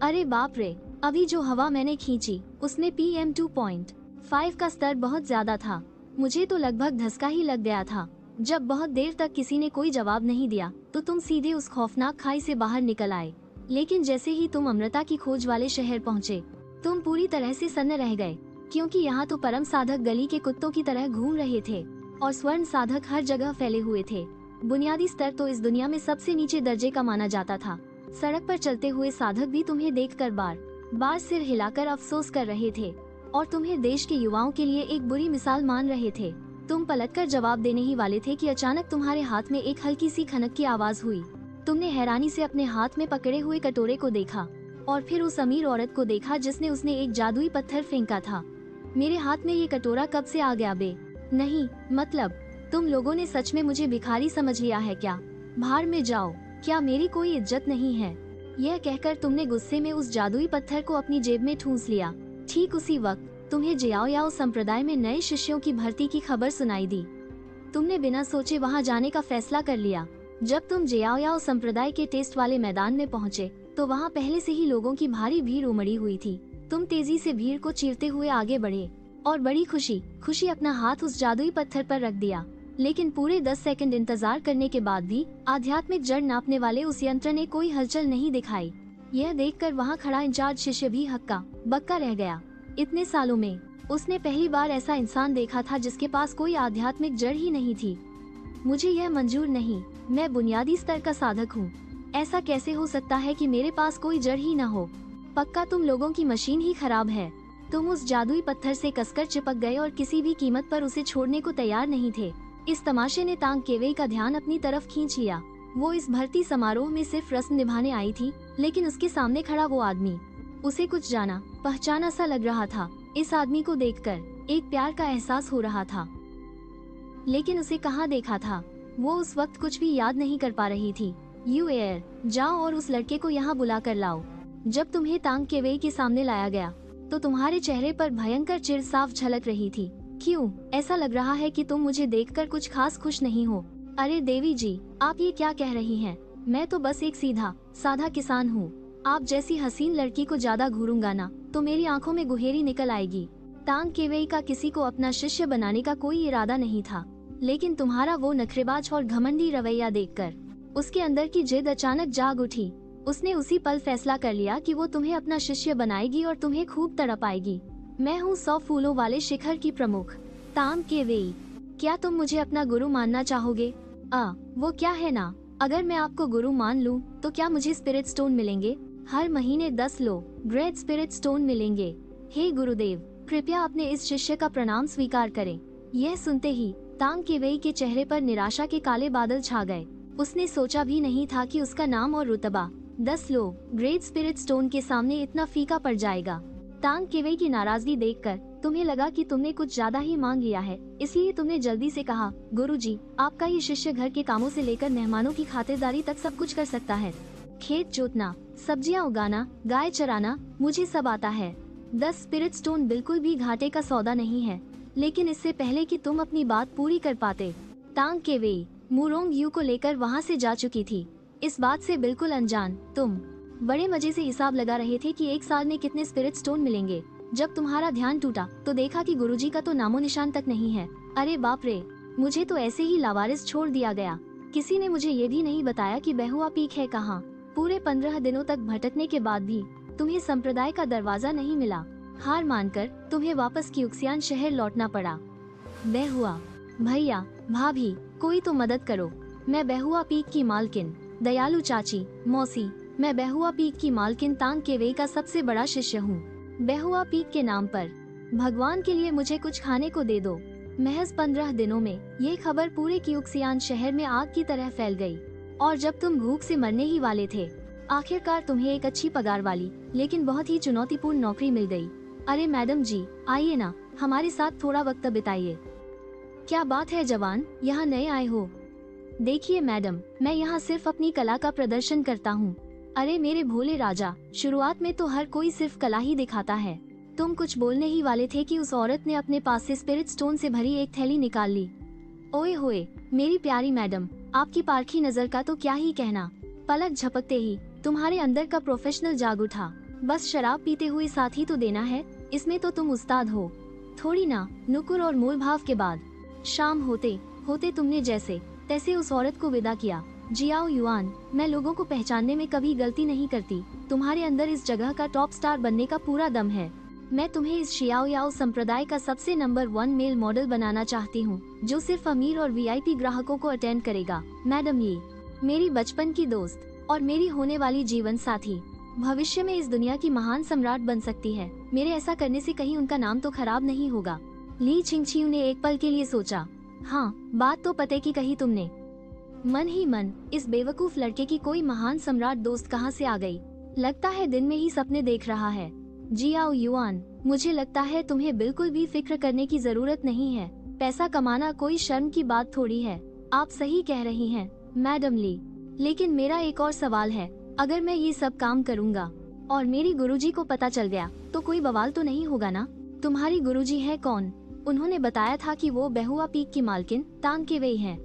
अरे बाप रे, अभी जो हवा मैंने खींची उसमें PM 2.5 का स्तर बहुत ज्यादा था। मुझे तो लगभग धसका ही लग गया था। जब बहुत देर तक किसी ने कोई जवाब नहीं दिया तो तुम सीधे उस खौफनाक खाई से बाहर निकल आए। लेकिन जैसे ही तुम अमृता की खोज वाले शहर पहुँचे, तुम पूरी तरह से सन्न रह गए, क्योंकि यहाँ तो परम साधक गली के कुत्तों की तरह घूम रहे थे और स्वर्ण साधक हर जगह फैले हुए थे। बुनियादी स्तर तो इस दुनिया में सबसे नीचे दर्जे का माना जाता था। सड़क पर चलते हुए साधक भी तुम्हें देखकर बार बार सिर हिलाकर अफसोस कर रहे थे और तुम्हें देश के युवाओं के लिए एक बुरी मिसाल मान रहे थे। तुम पलटकर जवाब देने ही वाले थे कि अचानक तुम्हारे हाथ में एक हल्की सी खनक की आवाज हुई। तुमने हैरानी से अपने हाथ में पकड़े हुए कटोरे को देखा और फिर उस अमीर औरत को देखा जिसने उसने एक जादुई पत्थर फेंका था। मेरे हाथ में ये कटोरा कब से आ गया बे? नहीं, मतलब तुम लोगों ने सच में मुझे भिखारी समझ लिया है क्या? बाहर में जाओ, क्या मेरी कोई इज्जत नहीं है? यह कहकर तुमने गुस्से में उस जादुई पत्थर को अपनी जेब में ठूंस लिया। ठीक उसी वक्त तुम्हें जियाओ याओ संप्रदाय में नए शिष्यों की भर्ती की खबर सुनाई दी। तुमने बिना सोचे वहां जाने का फैसला कर लिया। जब तुम जियाओ याओ संप्रदाय के टेस्ट वाले मैदान में पहुंचे तो वहां पहले से ही लोगों की भारी भीड़ उमड़ी हुई थी। तुम तेजी से भीड़ को चीरते हुए आगे बढ़े और बड़ी खुशी अपना हाथ उस जादुई पत्थर पर रख दिया। लेकिन पूरे 10 सेकंड इंतजार करने के बाद भी आध्यात्मिक जड़ नापने वाले उस यंत्र ने कोई हलचल नहीं दिखाई। यह देखकर वहां खड़ा इंचार्ज शिष्य भी हक्का बक्का रह गया। इतने सालों में उसने पहली बार ऐसा इंसान देखा था जिसके पास कोई आध्यात्मिक जड़ ही नहीं थी। मुझे यह मंजूर नहीं, मैं बुनियादी स्तर का साधक हूँ। ऐसा कैसे हो सकता है कि मेरे पास कोई जड़ ही न हो? पक्का तुम लोगों की मशीन ही खराब है। तुम उस जादुई पत्थर से कसकर चिपक गए और किसी भी कीमत पर उसे छोड़ने को तैयार नहीं थे। इस तमाशे ने तांग केवेई का ध्यान अपनी तरफ खींच लिया। वो इस भर्ती समारोह में सिर्फ रस्म निभाने आई थी, लेकिन उसके सामने खड़ा वो आदमी, उसे कुछ जाना पहचाना सा लग रहा था। इस आदमी को देखकर एक प्यार का एहसास हो रहा था, लेकिन उसे कहाँ देखा था वो उस वक्त कुछ भी याद नहीं कर पा रही थी। यू एयर, जाओ और उस लड़के को यहाँ बुला कर लाओ। जब तुम्हें तांग केवेई के सामने लाया गया तो तुम्हारे चेहरे पर भयंकर चिढ़ साफ झलक रही थी। क्यों? ऐसा लग रहा है कि तुम मुझे देखकर कुछ खास खुश नहीं हो। अरे देवी जी, आप ये क्या कह रही हैं? मैं तो बस एक सीधा साधा किसान हूँ। आप जैसी हसीन लड़की को ज्यादा घूरूंगा ना तो मेरी आंखों में गुहेरी निकल आएगी। तांग केवेई का किसी को अपना शिष्य बनाने का कोई इरादा नहीं था, लेकिन तुम्हारा वो नखरेबाज और घमंडी रवैया देखकर उसके अंदर की जिद अचानक जाग उठी। उसने उसी पल फैसला कर लिया कि वो तुम्हें अपना शिष्य बनाएगी और तुम्हें खूब तड़पाएगी। मैं हूँ 100 फूलों वाले शिखर की प्रमुख तांग केवेई। क्या तुम मुझे अपना गुरु मानना चाहोगे? वो क्या है ना, अगर मैं आपको गुरु मान लूं तो क्या मुझे स्पिरिट स्टोन मिलेंगे? हर महीने 10 लो ग्रेट स्पिरिट स्टोन मिलेंगे। हे गुरुदेव, कृपया अपने इस शिष्य का प्रणाम स्वीकार करें। यह सुनते ही तांग केवेई के चेहरे पर निराशा के काले बादल छा गए। उसने सोचा भी नहीं था कि उसका नाम और रुतबा 10 लो ग्रेट स्पिरिट स्टोन के सामने इतना फीका पड़ जाएगा। तांग केवेई की नाराजगी देखकर तुम्हें लगा कि तुमने कुछ ज्यादा ही मांग लिया है, इसलिए तुमने जल्दी से कहा, गुरुजी, आपका ये शिष्य घर के कामों से लेकर मेहमानों की खातिरदारी तक सब कुछ कर सकता है। खेत जोतना, सब्जियां उगाना, गाय चराना, मुझे सब आता है। 10 स्पिरिट स्टोन बिल्कुल भी घाटे का सौदा नहीं है। लेकिन इससे पहले कि तुम अपनी बात पूरी कर पाते, तांग केवेई मुरोंग यू को लेकर वहाँ से जा चुकी थी। इस बात से बिल्कुल अनजान तुम बड़े मजे से हिसाब लगा रहे थे कि एक साल में कितने स्पिरिट स्टोन मिलेंगे। जब तुम्हारा ध्यान टूटा तो देखा कि गुरुजी का तो नामो निशान तक नहीं है। अरे बाप रे, मुझे तो ऐसे ही लावारिस छोड़ दिया गया। किसी ने मुझे ये भी नहीं बताया कि बहुआ पीक है कहाँ। पूरे 15 दिनों तक भटकने के बाद भी तुम्हें संप्रदाय का दरवाजा नहीं मिला। हार मानकर तुम्हें वापस क्यूक्सियान शहर लौटना पड़ा। बहुआ, भैया, भाभी, कोई तो मदद करो। मैं बहुआ पीक की मालकिन, दयालु चाची, मौसी, मैं बहुआ पीक की मालकिन तांग केवेई का सबसे बड़ा शिष्य हूँ। बहुआ पीक के नाम पर भगवान के लिए मुझे कुछ खाने को दे दो। महज 15 दिनों में ये खबर पूरे क्यूक्सियान शहर में आग की तरह फैल गई। और जब तुम भूख से मरने ही वाले थे, आखिरकार तुम्हें एक अच्छी पगार वाली लेकिन बहुत ही चुनौतीपूर्ण नौकरी मिल गई। अरे मैडम जी, आइए ना, हमारे साथ थोड़ा वक्त बिताइए। क्या बात है जवान, यहाँ नए आए हो? देखिए मैडम, मैं यहाँ सिर्फ अपनी कला का प्रदर्शन करता हूँ। अरे मेरे भोले राजा, शुरुआत में तो हर कोई सिर्फ कला ही दिखाता है। तुम कुछ बोलने ही वाले थे कि उस औरत ने अपने पास से स्पिरिट स्टोन से भरी एक थैली निकाल ली। ओए होए, मेरी प्यारी मैडम, आपकी पारखी नजर का तो क्या ही कहना। पलक झपकते ही तुम्हारे अंदर का प्रोफेशनल जाग उठा। बस शराब पीते हुए साथ ही तो देना है, इसमें तो तुम उस्ताद हो। थोड़ी ना नुकुर और मूल भाव के बाद शाम होते होते तुमने जैसे तैसे उस औरत को विदा किया। जियाओ युआन, मैं लोगों को पहचानने में कभी गलती नहीं करती। तुम्हारे अंदर इस जगह का टॉप स्टार बनने का पूरा दम है। मैं तुम्हें इस शियाओ याओ संप्रदाय का सबसे नंबर 1 मेल मॉडल बनाना चाहती हूँ, जो सिर्फ अमीर और वीआईपी ग्राहकों को अटेंड करेगा। मैडम ये मेरी बचपन की दोस्त और मेरी होने वाली जीवन साथी भविष्य में इस दुनिया की महान सम्राट बन सकती है। मेरे ऐसा करने से कहीं उनका नाम तो खराब नहीं होगा। ली छिंगछियू ने एक पल के लिए सोचा। हाँ, बात तो पते की कही तुमने। मन ही मन इस बेवकूफ लड़के की कोई महान सम्राट दोस्त कहाँ से आ गई। लगता है दिन में ही सपने देख रहा है। जियाओ युआन, मुझे लगता है तुम्हें बिल्कुल भी फिक्र करने की जरूरत नहीं है। पैसा कमाना कोई शर्म की बात थोड़ी है। आप सही कह रही हैं, मैडम ली। लेकिन मेरा एक और सवाल है, अगर मैं ये सब काम करूँगा और मेरी गुरुजी को पता चल गया तो कोई बवाल तो नहीं होगा ना? तुम्हारी गुरुजी है कौन? उन्होंने बताया था कि वो बहुआ पीक की मालकिन तांग केवेई हैं।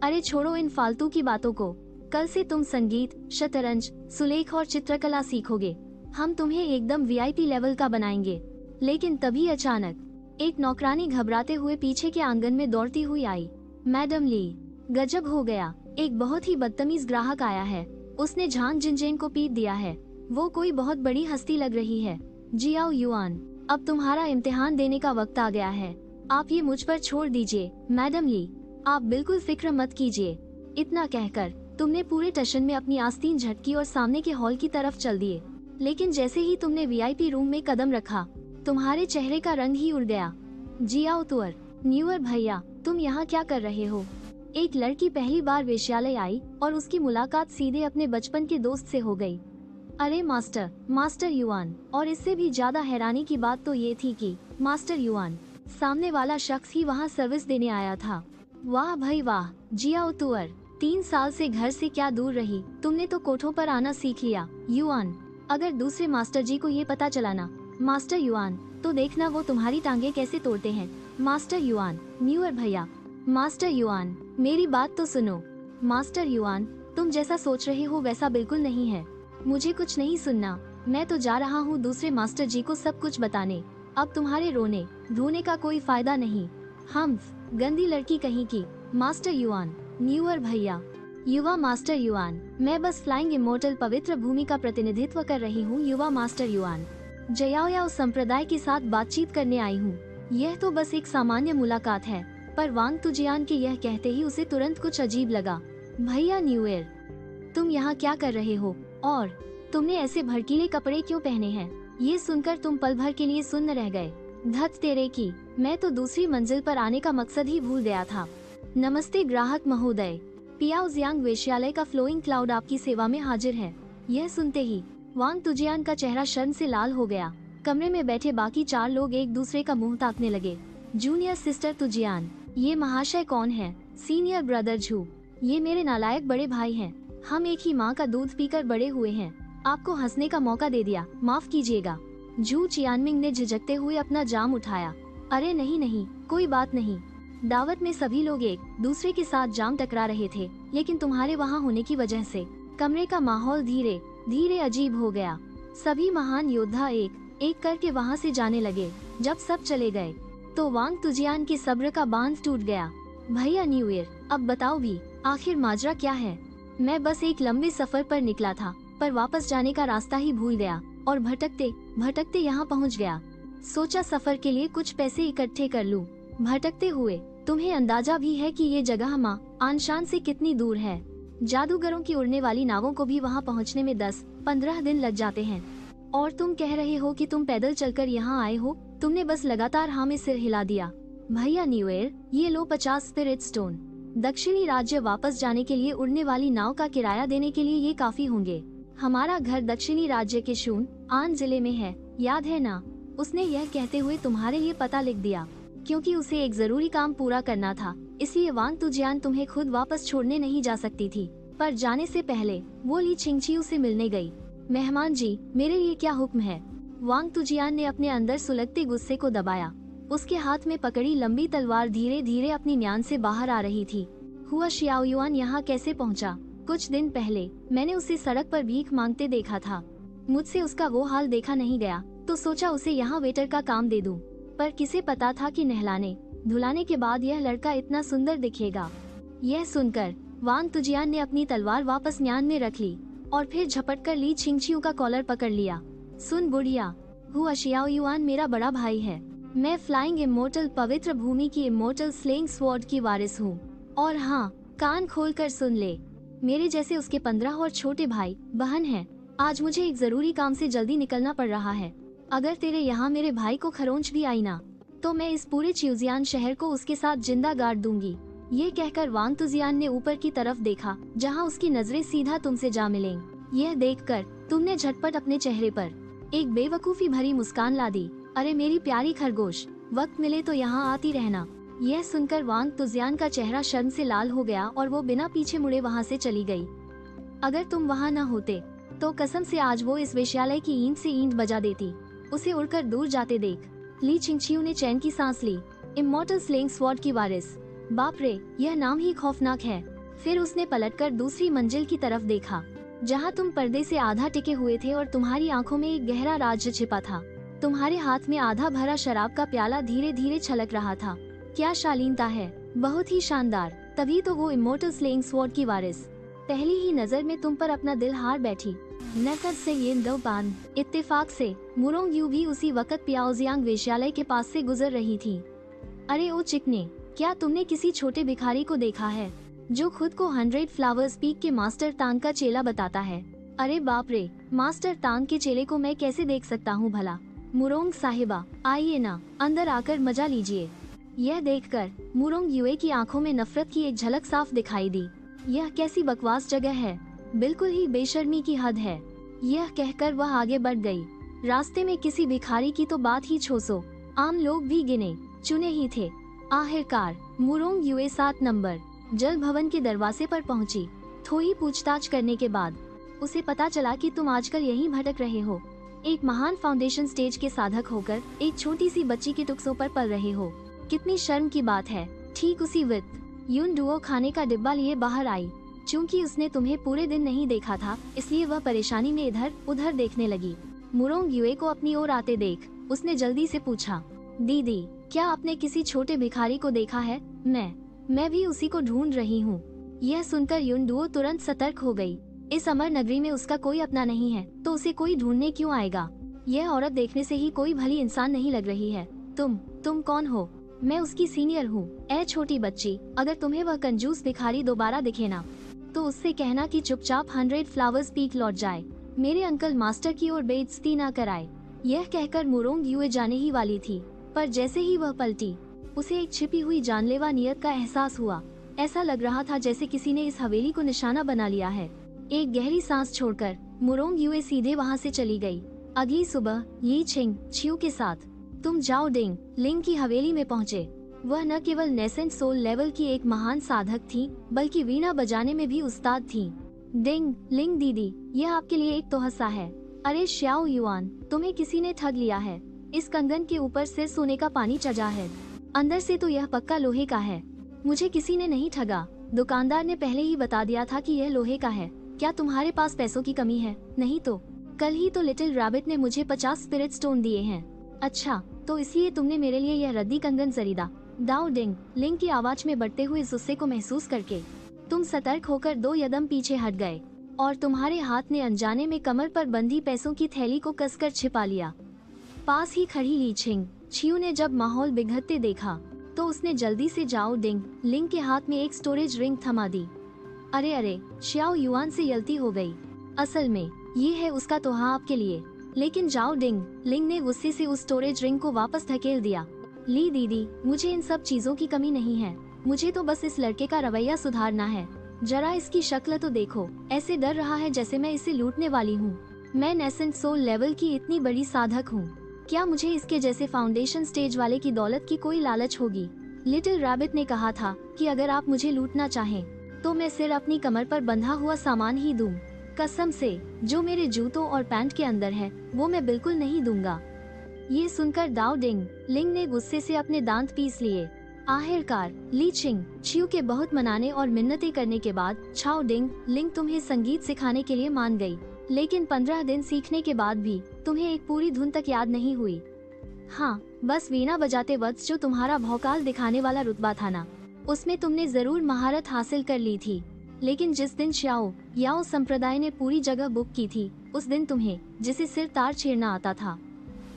अरे छोड़ो इन फालतू की बातों को। कल से तुम संगीत, शतरंज, सुलेख और चित्रकला सीखोगे। हम तुम्हें एकदम वीआईपी लेवल का बनाएंगे। लेकिन तभी अचानक एक नौकरानी घबराते हुए पीछे के आंगन में दौड़ती हुई आई। मैडम ली, गजब हो गया, एक बहुत ही बदतमीज ग्राहक आया है। उसने झांग जिनजेन को पीट दिया है। वो कोई बहुत बड़ी हस्ती लग रही है। जियाओ युआन, अब तुम्हारा इम्तिहान देने का वक्त आ गया है। आप ये मुझ पर छोड़ दीजिए। मैडम ली, आप बिल्कुल फिक्र मत कीजिए। इतना कहकर तुमने पूरे टशन में अपनी आस्तीन झटकी और सामने के हॉल की तरफ चल दिए। लेकिन जैसे ही तुमने वीआईपी रूम में कदम रखा, तुम्हारे चेहरे का रंग ही उड़ गया। जियाओ तुअर, न्यूअर भैया, तुम यहाँ क्या कर रहे हो? एक लड़की पहली बार वेश्यालय आई और उसकी मुलाकात सीधे अपने बचपन के दोस्त से हो गई। अरे मास्टर युआन। और इससे भी ज्यादा हैरानी की बात तो ये थी कि मास्टर युआन, सामने वाला शख्स ही वहाँ सर्विस देने आया था। वाह भाई वाह, जियाओ तुअर, 3 साल से घर से क्या दूर रही, तुमने तो कोठों पर आना सीख लिया। युआन, अगर दूसरे मास्टर जी को ये पता चला ना मास्टर युआन, तो देखना वो तुम्हारी टांगे कैसे तोड़ते हैं। मास्टर युआन, न्यूअर भैया। मास्टर युआन, मेरी बात तो सुनो। मास्टर युआन, तुम जैसा सोच रहे हो वैसा बिल्कुल नहीं है। मुझे कुछ नहीं सुनना, मैं तो जा रहा हूँ दूसरे मास्टर जी को सब कुछ बताने। अब तुम्हारे रोने धोने का कोई फायदा नहीं। हम्फ, गंदी लड़की कहीं की। मास्टर युआन, न्यूअर भैया। युवा मास्टर युआन, मैं बस फ्लाइंग इमोर्टल पवित्र भूमि का प्रतिनिधित्व कर रही हूँ। युवा मास्टर युआन, जयाओयाओ संप्रदाय के साथ बातचीत करने आई हूँ। यह तो बस एक सामान्य मुलाकात है। पर वांग तुजियान के यह कहते ही उसे तुरंत कुछ अजीब लगा। भैया न्यूएर, तुम यहाँ क्या कर रहे हो और तुमने ऐसे भड़कीले कपड़े क्यों पहने हैं? ये सुनकर तुम पल भर के लिए सुन्न रह गए। धत तेरे की, मैं तो दूसरी मंजिल पर आने का मकसद ही भूल गया था। नमस्ते ग्राहक महोदय, पियाओ जियांग वेश्यालय का फ्लोइंग क्लाउड आपकी सेवा में हाजिर है। यह सुनते ही वांग तुजियान का चेहरा शर्म से लाल हो गया। कमरे में बैठे बाकी 4 लोग एक दूसरे का मुंह ताकने लगे। जूनियर सिस्टर तुजियान, ये महाशय कौन है? सीनियर ब्रदर झू, ये मेरे नालायक बड़े भाई हैं। हम एक ही माँ का दूध पीकर बड़े हुए हैं। आपको हंसने का मौका दे दिया, माफ कीजिएगा। जू चियानमिंग ने झिझकते हुए अपना जाम उठाया। अरे नहीं नहीं, कोई बात नहीं। दावत में सभी लोग एक दूसरे के साथ जाम टकरा रहे थे, लेकिन तुम्हारे वहाँ होने की वजह से कमरे का माहौल धीरे धीरे अजीब हो गया। सभी महान योद्धा एक एक करके वहाँ से जाने लगे। जब सब चले गए तो वांग तुजियान के सब्र का बांध टूट गया। भैया न्यूयर, अब बताओ भी, आखिर माजरा क्या है? मैं बस एक लंबे सफर पर निकला था, पर वापस जाने का रास्ता ही भूल गया और भटकते भटकते यहाँ पहुँच गया। सोचा सफर के लिए कुछ पैसे इकट्ठे कर लूं। भटकते हुए तुम्हें अंदाजा भी है कि ये जगह माँ आनशान से कितनी दूर है। जादूगरों की उड़ने वाली नावों को भी वहाँ पहुँचने में 10-15 दिन लग जाते हैं, और तुम कह रहे हो कि तुम पैदल चलकर यहाँ आए हो। तुमने बस लगातार हाँ में सिर हिला दिया। भैया न्यूएर, ये लो 50 स्पिरिट स्टोन। दक्षिणी राज्य वापस जाने के लिए उड़ने वाली नाव का किराया देने के लिए ये काफी होंगे। हमारा घर दक्षिणी राज्य के शून आन जिले में है, याद है ना? उसने यह कहते हुए तुम्हारे लिए पता लिख दिया, क्योंकि उसे एक जरूरी काम पूरा करना था। इसलिए वांग तुजियान तुम्हें खुद वापस छोड़ने नहीं जा सकती थी। पर जाने से पहले वो ली छिंगचियू से मिलने गई। मेहमान जी, मेरे लिए क्या हुक्म है? वांग तुजियान ने अपने अंदर सुलगते गुस्से को दबाया। उसके हाथ में पकड़ी लंबी तलवार धीरे धीरे अपनी म्यान से बाहर आ रही थी। हुआ शियाओयुआन यहाँ कैसे पहुँचा? कुछ दिन पहले मैंने उसे सड़क पर भीख मांगते देखा था। मुझसे उसका वो हाल देखा नहीं गया, तो सोचा उसे यहाँ वेटर का काम दे दूं। पर किसे पता था कि नहलाने धुलाने के बाद यह लड़का इतना सुंदर दिखेगा। यह सुनकर वांग तुजियान ने अपनी तलवार वापस म्यान में रख ली और फिर झपट कर ली छिंगचियू का कॉलर पकड़ लिया। सुन बुढ़िया, हुआ शियाओयुआन मेरा बड़ा भाई है। मैं फ्लाइंग इमोर्टल पवित्र भूमि की इमोर्टल स्लेइंग स्वॉर्ड की वारिस हूँ। और हाँ, कान खोल कर सुन ले, मेरे जैसे उसके 15 और छोटे भाई बहन हैं। आज मुझे एक जरूरी काम से जल्दी निकलना पड़ रहा है। अगर तेरे यहाँ मेरे भाई को खरोंच भी आई ना, तो मैं इस पूरे च्यूजियान शहर को उसके साथ जिंदा गाड़ दूंगी। ये कहकर वांग तुजियान ने ऊपर की तरफ देखा, जहाँ उसकी नजरें सीधा तुमसे जा मिलेंगी। यह देखकर तुमने झटपट अपने चेहरे पर एक बेवकूफी भरी मुस्कान ला दी। अरे मेरी प्यारी खरगोश, वक्त मिले तो यहाँ आती रहना। यह सुनकर वांग तुजियान का चेहरा शर्म से लाल हो गया और वो बिना पीछे मुड़े वहाँ से चली गई। अगर तुम वहाँ न होते तो कसम से आज वो इस वेश्यालय की ईंट से ईंट बजा देती। उसे उड़कर दूर जाते देख ली छिंगचियू ने चैन की सांस ली। इमोर्टल स्लेइंग स्वॉर्ड की वारिस, बाप रे, यह नाम ही खौफनाक है। फिर उसने पलटकर दूसरी मंजिल की तरफ देखा, जहाँ तुम पर्दे से आधा टिके हुए थे और तुम्हारी आंखों में एक गहरा राज छिपा था। तुम्हारे हाथ में आधा भरा शराब का प्याला धीरे धीरे छलक रहा था। क्या शालीनता है, बहुत ही शानदार। तभी तो वो इमोर्टल स्लेइंग स्वॉर्ड की वारिस पहली ही नजर में तुम पर अपना दिल हार बैठी। नकद से ये दो बान। इत्तेफाक से मुरोंग यू भी उसी वक्त पियाओजियांग वेश्यालय के पास से गुजर रही थी। अरे ओ चिकने, क्या तुमने किसी छोटे भिखारी को देखा है जो खुद को 100 फ्लावर्स पीक के मास्टर तांग का चेला बताता है? अरे बाप रे, मास्टर तांग के चेले को मैं कैसे देख सकता हूँ भला? मुरोंग साहिबा, आइए ना, अंदर आकर मजा लीजिए। यह देखकर मुरोंग युए की आंखों में नफरत की एक झलक साफ दिखाई दी। यह कैसी बकवास जगह है, बिल्कुल ही बेशर्मी की हद है। यह कहकर वह आगे बढ़ गई। रास्ते में किसी भिखारी की तो बात ही छोड़ो, आम लोग भी गिने चुने ही थे। आखिरकार मुरोंग युए 7 नंबर जल भवन के दरवाजे पर पहुंची। थोड़ी पूछताछ करने के बाद उसे पता चला कि तुम आजकल यहीं भटक रहे हो। एक महान फाउंडेशन स्टेज के साधक होकर एक छोटी सी बच्ची के टुकड़ों पर पल रहे हो। कितनी शर्म की बात है। ठीक उसी वक्त यून डुओ खाने का डिब्बा लिए बाहर आई। चूँकि उसने तुम्हें पूरे दिन नहीं देखा था, इसलिए वह परेशानी में इधर उधर देखने लगी। मुरोंग युए को अपनी ओर आते देख उसने जल्दी से पूछा, दीदी क्या आपने किसी छोटे भिखारी को देखा है? मैं भी उसी को ढूंढ रही हूँ। यह सुनकर युनडुओ तुरंत सतर्क हो गई। इस अमर नगरी में उसका कोई अपना नहीं है तो उसे कोई ढूंढने क्यों आएगा? यह औरत देखने से ही कोई भली इंसान नहीं लग रही है। तुम कौन हो? मैं उसकी सीनियर हूँ। ए छोटी बच्ची, अगर तुम्हें वह कंजूस भिखारी दोबारा दिखे ना तो उससे कहना कि चुपचाप 100 फ्लावर्स पीक लौट जाए, मेरे अंकल मास्टर की ओर बेइज्जती ना कराए। यह कहकर मुरोंग युए जाने ही वाली थी, पर जैसे ही वह पलटी उसे एक छिपी हुई जानलेवा नियत का एहसास हुआ। ऐसा लग रहा था जैसे किसी ने इस हवेली को निशाना बना लिया है। एक गहरी सांस छोड़कर मुरोंग युए सीधे वहाँ से चली गई। अगली सुबह ली छिंग छियू के साथ तुम जाओ डिंग लिंग की हवेली में पहुँचे। वह न केवल नेसेंट सोल लेवल की एक महान साधक थी, बल्कि वीणा बजाने में भी उस्ताद थी। डिंग लिंग दीदी, यह आपके लिए एक तोहफा है। अरे श्याओ युआन, तुम्हें किसी ने ठग लिया है। इस कंगन के ऊपर से सोने का पानी चढ़ा है, अंदर से तो यह पक्का लोहे का है। मुझे किसी ने नहीं ठगा, दुकानदार ने पहले ही बता दिया था कि यह लोहे का है। क्या तुम्हारे पास पैसों की कमी है? नहीं तो कल ही तो लिटिल रैबिट ने मुझे 50 स्पिरिट स्टोन दिए हैं। अच्छा, तो इसलिए तुमने मेरे लिए यह रद्दी कंगन खरीदा? दाओ डिंग लिंग की आवाज में बढ़ते हुए गुस्से को महसूस करके तुम सतर्क होकर 2 कदम पीछे हट गए और तुम्हारे हाथ ने अनजाने में कमर पर बंधी पैसों की थैली को कसकर छिपा लिया। पास ही खड़ी ली छिंग छियू ने जब माहौल बिगड़ते देखा तो उसने जल्दी से जाओ डिंग लिंग के हाथ में एक स्टोरेज रिंग थमा दी। अरे श्याओ युआन से गलती हो गई, असल में ये है उसका तोहफा आपके लिए। लेकिन जाओ डिंग लिंग ने गुस्से से उस स्टोरेज रिंग को वापस धकेल दिया। ली दीदी, मुझे इन सब चीजों की कमी नहीं है, मुझे तो बस इस लड़के का रवैया सुधारना है। जरा इसकी शक्ल तो देखो, ऐसे डर रहा है जैसे मैं इसे लूटने वाली हूँ। मैं नेसेंट सोल लेवल की इतनी बड़ी साधक हूँ, क्या मुझे इसके जैसे फाउंडेशन स्टेज वाले की दौलत की कोई लालच होगी? लिटिल रैबिट ने कहा था कि अगर आप मुझे लूटना चाहें तो मैं सिर्फ अपनी कमर पर बंधा हुआ सामान ही दूं। कसम से, जो मेरे जूतों और पैंट के अंदर है वो मैं बिल्कुल नहीं दूंगा। ये सुनकर दाओ डिंग लिंग ने गुस्से से अपने दांत पीस लिए। आखिरकार ली छिंग छियू के बहुत मनाने और मिन्नतें करने के बाद छाओ डिंग लिंग तुम्हें संगीत सिखाने के लिए मान गई। लेकिन 15 दिन सीखने के बाद भी तुम्हें एक पूरी धुन तक याद नहीं हुई। हाँ, बस वीणा बजाते वक्त जो तुम्हारा भौकाल दिखाने वाला रुतबा था ना, उसमें तुमने जरूर महारत हासिल कर ली थी। लेकिन जिस दिन श्याओ याओ संप्रदाय ने पूरी जगह बुक की थी, उस दिन तुम्हें, जिसे सिर तार छेड़ना आता था,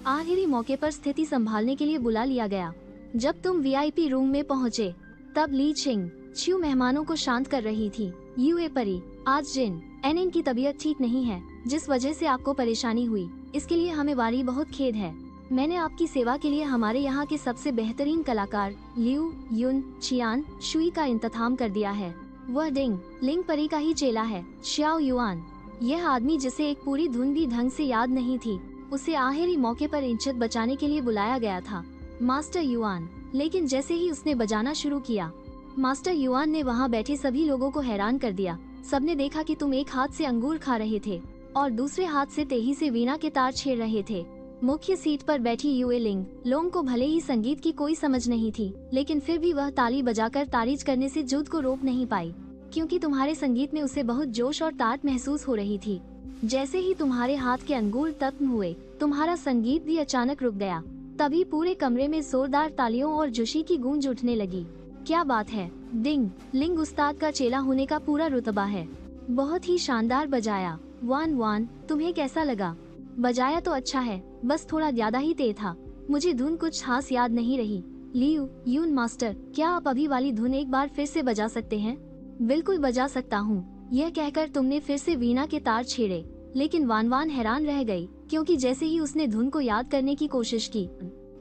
आखिरी मौके पर स्थिति संभालने के लिए बुला लिया गया। जब तुम वीआईपी रूम में पहुँचे तब ली छिंग छियू मेहमानों को शांत कर रही थी। युए परी, आज जिन एनिंग की तबीयत ठीक नहीं है, जिस वजह से आपको परेशानी हुई, इसके लिए हमें वारी बहुत खेद है। मैंने आपकी सेवा के लिए हमारे यहाँ के सबसे बेहतरीन कलाकार लियू युन चियान शुई का इंतजाम कर दिया है। वह डिंग लिंग परी का ही चेला है, श्याओ युआन। यह आदमी जिसे एक पूरी धुन भी ढंग से याद नहीं थी, उसे आखिरी मौके पर इज्जत बचाने के लिए बुलाया गया था। Master yuan. लेकिन जैसे ही उसने बजाना शुरू किया, मास्टर युआन ने वहाँ बैठे सभी लोगों को हैरान कर दिया। सबने देखा कि तुम एक हाथ से अंगूर खा रहे थे और दूसरे हाथ से तेजी से वीणा के तार छेड़ रहे थे। मुख्य सीट पर बैठी युए लिंग लोंग को भले ही संगीत की कोई समझ नहीं थी, लेकिन फिर भी वह ताली बजाकर तारीफ करने से जुद को रोक नहीं पाई, क्योंकि तुम्हारे संगीत में उसे बहुत जोश और ताकत महसूस हो रही थी। जैसे ही तुम्हारे हाथ के अंगूर खत्म हुए, तुम्हारा संगीत भी अचानक रुक गया। तभी पूरे कमरे में जोरदार तालियों और जोशी की गूंज उठने लगी। क्या बात है डिंग लिंग, उस्ताद का चेला होने का पूरा रुतबा है। बहुत ही शानदार बजाया। वान, तुम्हें कैसा लगा? बजाया तो अच्छा है, बस थोड़ा ज्यादा ही तेज था। मुझे धुन कुछ खास याद नहीं रही। लियू यून मास्टर, क्या आप अभी वाली धुन एक बार फिर से बजा सकते हैं? बिल्कुल बजा सकता हूँ। यह कहकर तुमने फिर से वीणा के तार छेड़े, लेकिन वान हैरान रह गई, क्योंकि जैसे ही उसने धुन को याद करने की कोशिश की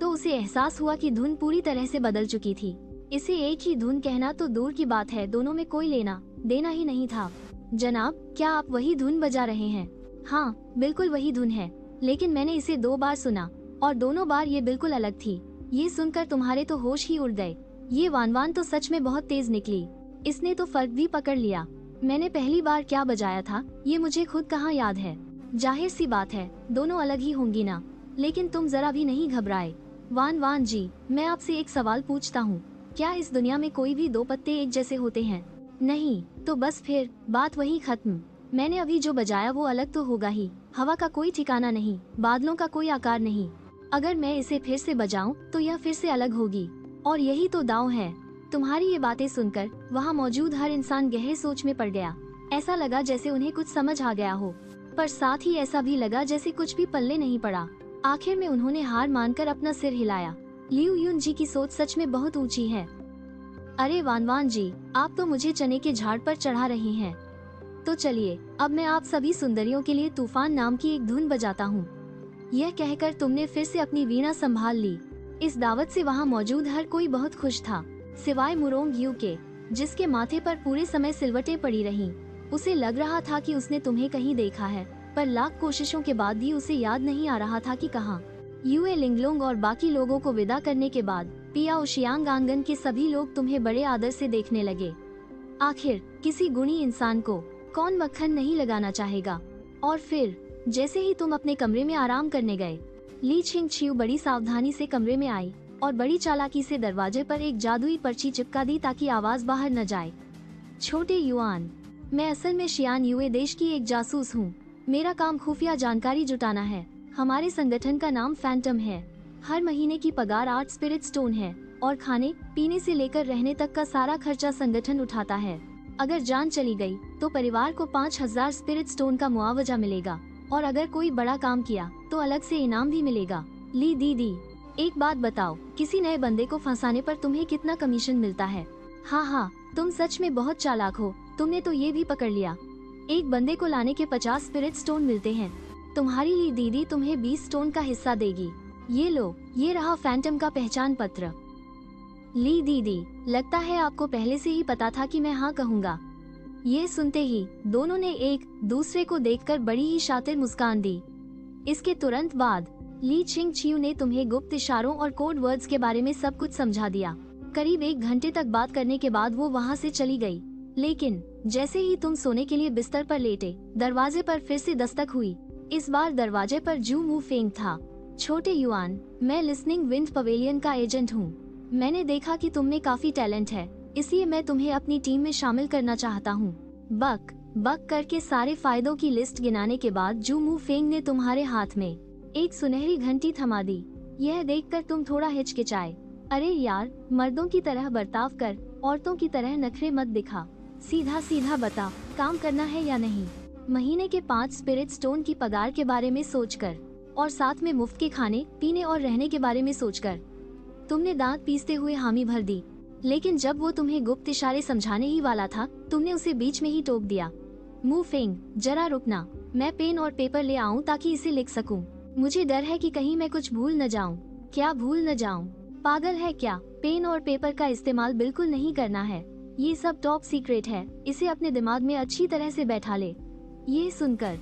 तो उसे एहसास हुआ कि धुन पूरी तरह से बदल चुकी थी। इसे एक ही धुन कहना तो दूर की बात है, दोनों में कोई लेना देना ही नहीं था। जनाब, क्या आप वही धुन बजा रहे हैं? हाँ, बिल्कुल वही धुन है, लेकिन मैंने इसे 2 बार सुना और दोनों बार ये बिल्कुल अलग थी। ये सुनकर तुम्हारे तो होश ही उड़ गए। ये वान तो सच में बहुत तेज निकली, इसने तो फर्क भी पकड़ लिया। मैंने पहली बार क्या बजाया था ये मुझे खुद कहाँ याद है। जाहिर सी बात है दोनों अलग ही होंगी ना, लेकिन तुम जरा भी नहीं घबराए। वान जी, मैं आपसे एक सवाल पूछता हूँ, क्या इस दुनिया में कोई भी 2 पत्ते एक जैसे होते हैं? नहीं तो बस फिर बात वही खत्म। मैंने अभी जो बजाया वो अलग तो होगा ही, हवा का कोई ठिकाना नहीं, बादलों का कोई आकार नहीं। अगर मैं इसे फिर से बजाऊं तो यह फिर से अलग होगी, और यही तो दांव है। तुम्हारी ये बातें सुनकर वहाँ मौजूद हर इंसान गहरे सोच में पड़ गया। ऐसा लगा जैसे उन्हें कुछ समझ आ गया हो, पर साथ ही ऐसा भी लगा जैसे कुछ भी पल्ले नहीं पड़ा। आखिर में उन्होंने हार मानकर अपना सिर हिलाया। लियू यून जी की सोच सच में बहुत ऊंची है। अरे वान वान जी, आप तो मुझे चने के झाड़ पर चढ़ा रही हैं। तो चलिए अब मैं आप सभी सुंदरियों के लिए तूफान नाम की एक धुन बजाता हूँ। यह कहकर तुमने फिर से अपनी वीणा संभाल ली। इस दावत से वहाँ मौजूद हर कोई बहुत खुश था, सिवाय मुरोंग यू के, जिसके माथे पर पूरे समय सिलवटें पड़ी रहीं। उसे लग रहा था कि उसने तुम्हें कहीं देखा है, पर लाख कोशिशों के बाद भी उसे याद नहीं आ रहा था कि कहाँ। यूए लिंगलोंग और बाकी लोगों को विदा करने के बाद पियाओ शियांग आंगन के सभी लोग तुम्हें बड़े आदर से देखने लगे। आखिर किसी गुणी इंसान को कौन मक्खन नहीं लगाना चाहेगा। और फिर जैसे ही तुम अपने कमरे में आराम करने गए, ली छिंग छियू बड़ी सावधानी से कमरे में आई और बड़ी चालाकी से दरवाजे पर एक जादुई पर्ची चिपका दी ताकि आवाज बाहर न जाए। छोटे युआन, मैं असल में शियान यूए देश की एक जासूस हूँ। मेरा काम खुफिया जानकारी जुटाना है। हमारे संगठन का नाम फैंटम है। हर महीने की पगार 8 स्पिरिट स्टोन है और खाने पीने से लेकर रहने तक का सारा खर्चा संगठन उठाता है। अगर जान चली गई तो परिवार को 5000 स्पिरिट स्टोन का मुआवजा मिलेगा, और अगर कोई बड़ा काम किया तो अलग से इनाम भी मिलेगा। ली दीदी, एक बात बताओ, किसी नए बंदे को फंसाने पर तुम्हें कितना कमीशन मिलता है? हाँ हाँ, तुम सच में बहुत चालाक हो, तुमने तो ये भी पकड़ लिया। एक बंदे को लाने के 50 स्पिरिट स्टोन मिलते हैं। तुम्हारी ली दीदी तुम्हें 20 स्टोन का हिस्सा देगी। ये लो, ये रहा फैंटम का पहचान पत्र। ली दीदी, लगता है आपको पहले से ही पता था कि मैं हाँ कहूँगा। ये सुनते ही दोनों ने एक दूसरे को देखकर बड़ी ही शातिर मुस्कान दी। इसके तुरंत बाद ली छिंग छियू ने तुम्हें गुप्त इशारों और कोड वर्ड्स के बारे में सब कुछ समझा दिया। करीब 1 घंटे तक बात करने के बाद वो वहाँ से चली गई। लेकिन जैसे ही तुम सोने के लिए बिस्तर पर लेटे, दरवाजे पर फिर से दस्तक हुई। इस बार दरवाजे पर जू मू फेंग था। छोटे युआन, मैं लिसनिंग विंड पवेलियन का एजेंट हूँ। मैंने देखा कि तुम में काफी टैलेंट है, इसलिए मैं तुम्हें अपनी टीम में शामिल करना चाहता हूँ। बक बक करके सारे फायदों की लिस्ट गिनाने के बाद जू मू फेंग ने तुम्हारे हाथ में एक सुनहरी घंटी थमा दी। यह देखकर तुम थोड़ा हिचकिचाए। अरे यार, मर्दों की तरह बर्ताव कर, औरतों की तरह नखरे मत दिखा। सीधा सीधा बता, काम करना है या नहीं? महीने के 5 स्पिरिट स्टोन की पगार के बारे में सोचकर, और साथ में मुफ्त के खाने पीने और रहने के बारे में सोचकर तुमने दांत पीसते हुए हामी भर दी। लेकिन जब वो तुम्हें गुप्त इशारे समझाने ही वाला था, तुमने उसे बीच में ही टोक दिया। मू फेंग, जरा रुकना, मैं पेन और पेपर ले आऊं ताकि इसे लिख सकूं। मुझे डर है कि कहीं मैं कुछ भूल न जाऊं। क्या भूल न जाऊं? पागल है क्या? पेन और पेपर का इस्तेमाल बिल्कुल नहीं करना है। ये सब टॉप सीक्रेट है, इसे अपने दिमाग में अच्छी तरह से बैठा ले। ये सुनकर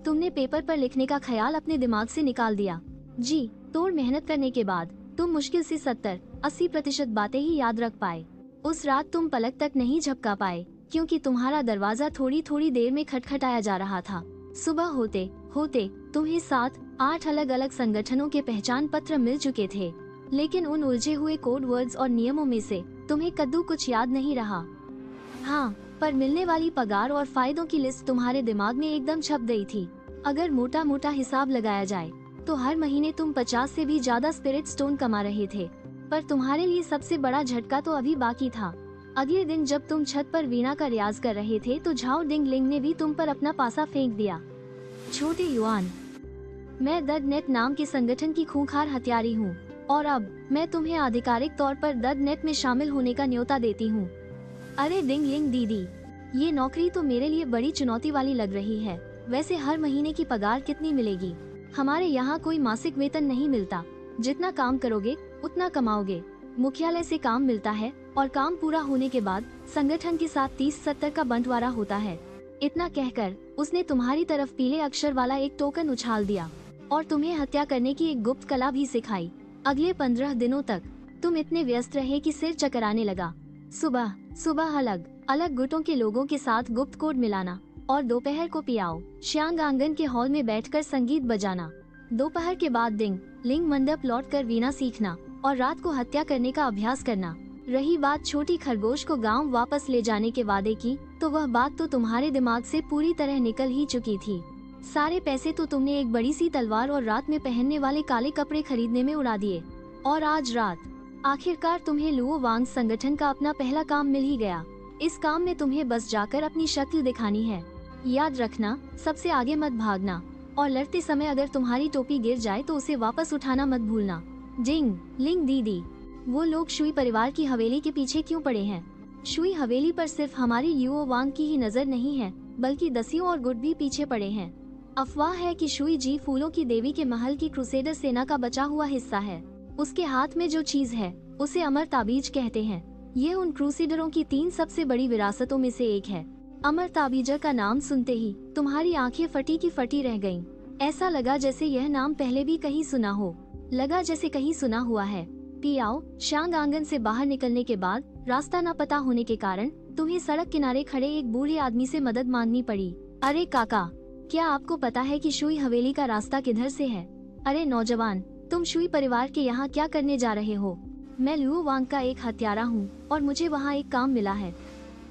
तुमने पेपर पर लिखने का ख्याल अपने दिमाग से निकाल दिया। जी, तोड़ मेहनत करने के बाद तुम मुश्किल से 70-80% बातें ही याद रख पाए। उस रात तुम पलक तक नहीं झपका पाए, क्योंकि तुम्हारा दरवाजा थोड़ी थोड़ी देर में खटखटाया जा रहा था। सुबह होते होते तुम्हें 7-8 अलग अलग संगठनों के पहचान पत्र मिल चुके थे, लेकिन उन उलझे हुए कोड वर्ड्स और नियमों में से तुम्हें कद्दू कुछ याद नहीं रहा। हाँ, पर मिलने वाली पगार और फायदों की लिस्ट तुम्हारे दिमाग में एकदम छप गई थी। अगर मोटा मोटा हिसाब लगाया जाए तो हर महीने तुम 50 से भी ज्यादा स्पिरिट स्टोन कमा रहे थे। पर तुम्हारे लिए सबसे बड़ा झटका तो अभी बाकी था। अगले दिन जब तुम छत पर वीणा का रियाज कर रहे थे तो झाओ डिंग लिंग ने भी तुम पर अपना पासा फेंक दिया। छोटे युआन, मैं दद नेट नाम के संगठन की खूंखार हत्यारी हूँ, और अब मैं तुम्हें आधिकारिक तौर पर दद नेट में शामिल होने का न्योता देती हूँ। अरे डिंग लिंग दीदी, ये नौकरी तो मेरे लिए बड़ी चुनौती वाली लग रही है। वैसे हर महीने की पगार कितनी मिलेगी? हमारे यहाँ कोई मासिक वेतन नहीं मिलता। जितना काम करोगे उतना कमाओगे। मुख्यालय से काम मिलता है और काम पूरा होने के बाद संगठन के साथ 30-70 का बंटवारा होता है। इतना कहकर उसने तुम्हारी तरफ पीले अक्षर वाला एक टोकन उछाल दिया और तुम्हें हत्या करने की एक गुप्त कला भी सिखाई। अगले 15 दिनों तक तुम इतने व्यस्त रहे कि सिर चकराने लगा। सुबह सुबह अलग अलग गुटों के लोगों के साथ गुप्त कोड मिलाना, और दोपहर को पियाओ श्यांग आंगन के हॉल में बैठकर संगीत बजाना। दोपहर के बाद डिंग लिंग मंडप लौटकर वीणा सीखना और रात को हत्या करने का अभ्यास करना। रही बात छोटी खरगोश को गांव वापस ले जाने के वादे की, तो वह बात तो तुम्हारे दिमाग से पूरी तरह निकल ही चुकी थी। सारे पैसे तो तुमने एक बड़ी सी तलवार और रात में पहनने वाले काले कपड़े खरीदने में उड़ा दिए। और आज रात आखिरकार तुम्हें लुओ वांग संगठन का अपना पहला काम मिल ही गया। इस काम में तुम्हें बस जाकर अपनी शक्ल दिखानी है। याद रखना, सबसे आगे मत भागना, और लड़ते समय अगर तुम्हारी टोपी गिर जाए तो उसे वापस उठाना मत भूलना। जिंग लिंग दीदी, वो लोग शुई परिवार की हवेली के पीछे क्यों पड़े हैं? शुई हवेली पर सिर्फ हमारी लुओ वांग की ही नजर नहीं है, बल्कि दसियों और गुट भी पीछे पड़े हैं। अफवाह है कि शुई जी फूलों की देवी के महल की क्रूसेडर सेना का बचा हुआ हिस्सा है। उसके हाथ में जो चीज है उसे अमर ताबीज कहते हैं। यह उन क्रूसेडरों की 3 सबसे बड़ी विरासतों में से एक है। अमर ताबीजा का नाम सुनते ही तुम्हारी आंखें फटी की फटी रह गईं। ऐसा लगा जैसे यह नाम पहले भी कहीं सुना हो। लगा जैसे कहीं सुना हुआ है। पियाओ शांग आंगन से बाहर निकलने के बाद रास्ता न पता होने के कारण तुम्हें सड़क किनारे खड़े एक बूढ़े आदमी से मदद मांगनी पड़ी। अरे काका, क्या आपको पता है कि शुई हवेली का रास्ता किधर से है? अरे नौजवान, तुम शुई परिवार के यहाँ क्या करने जा रहे हो? मैं लुओ वांग का एक हत्यारा हूँ और मुझे वहाँ एक काम मिला है।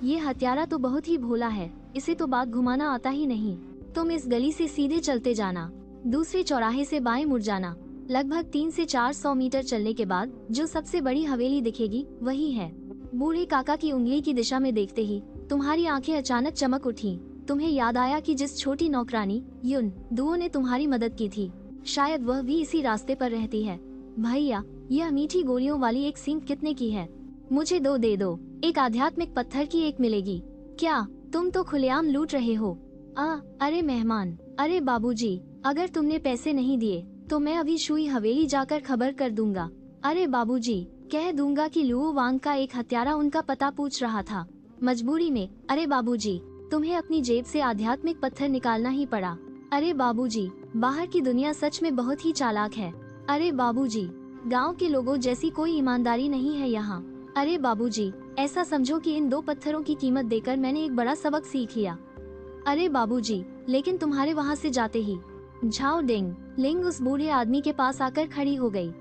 ये हत्यारा तो बहुत ही भोला है, इसे तो बात घुमाना आता ही नहीं। तुम इस गली से सीधे चलते जाना, दूसरे चौराहे से बाएं मुड़ जाना। लगभग 300 से 400 मीटर चलने के बाद जो सबसे बड़ी हवेली दिखेगी वही है। बूढ़े काका की उंगली की दिशा में देखते ही तुम्हारी आंखें अचानक चमक उठी। तुम्हें याद आया कि जिस छोटी नौकरानी युन दुओ ने तुम्हारी मदद की थी, शायद वह भी इसी रास्ते पर रहती है। भैया, यह मीठी गोलियों वाली एक सींग कितने की है? मुझे 2 दे दो। एक आध्यात्मिक पत्थर की एक मिलेगी। क्या तुम तो खुलेआम लूट रहे हो? अरे मेहमान, अरे बाबूजी, अगर तुमने पैसे नहीं दिए तो मैं अभी शुई हवेली जाकर खबर कर दूंगा। अरे बाबूजी, कह दूंगा कि लुओ वांग का एक हत्यारा उनका पता पूछ रहा था। मजबूरी में। अरे बाबूजी, तुम्हें अपनी जेब से आध्यात्मिक पत्थर निकालना ही पड़ा। अरे बाबूजी, बाहर की दुनिया सच में बहुत ही चालाक है। अरे बाबूजी, गांव के लोगों जैसी कोई ईमानदारी नहीं है यहाँ। अरे बाबूजी, ऐसा समझो कि इन 2 पत्थरों की कीमत देकर मैंने एक बड़ा सबक सीख लिया। अरे बाबूजी, लेकिन तुम्हारे वहाँ से जाते ही झाओ डिंग लिंग उस बूढ़े आदमी के पास आकर खड़ी हो गई।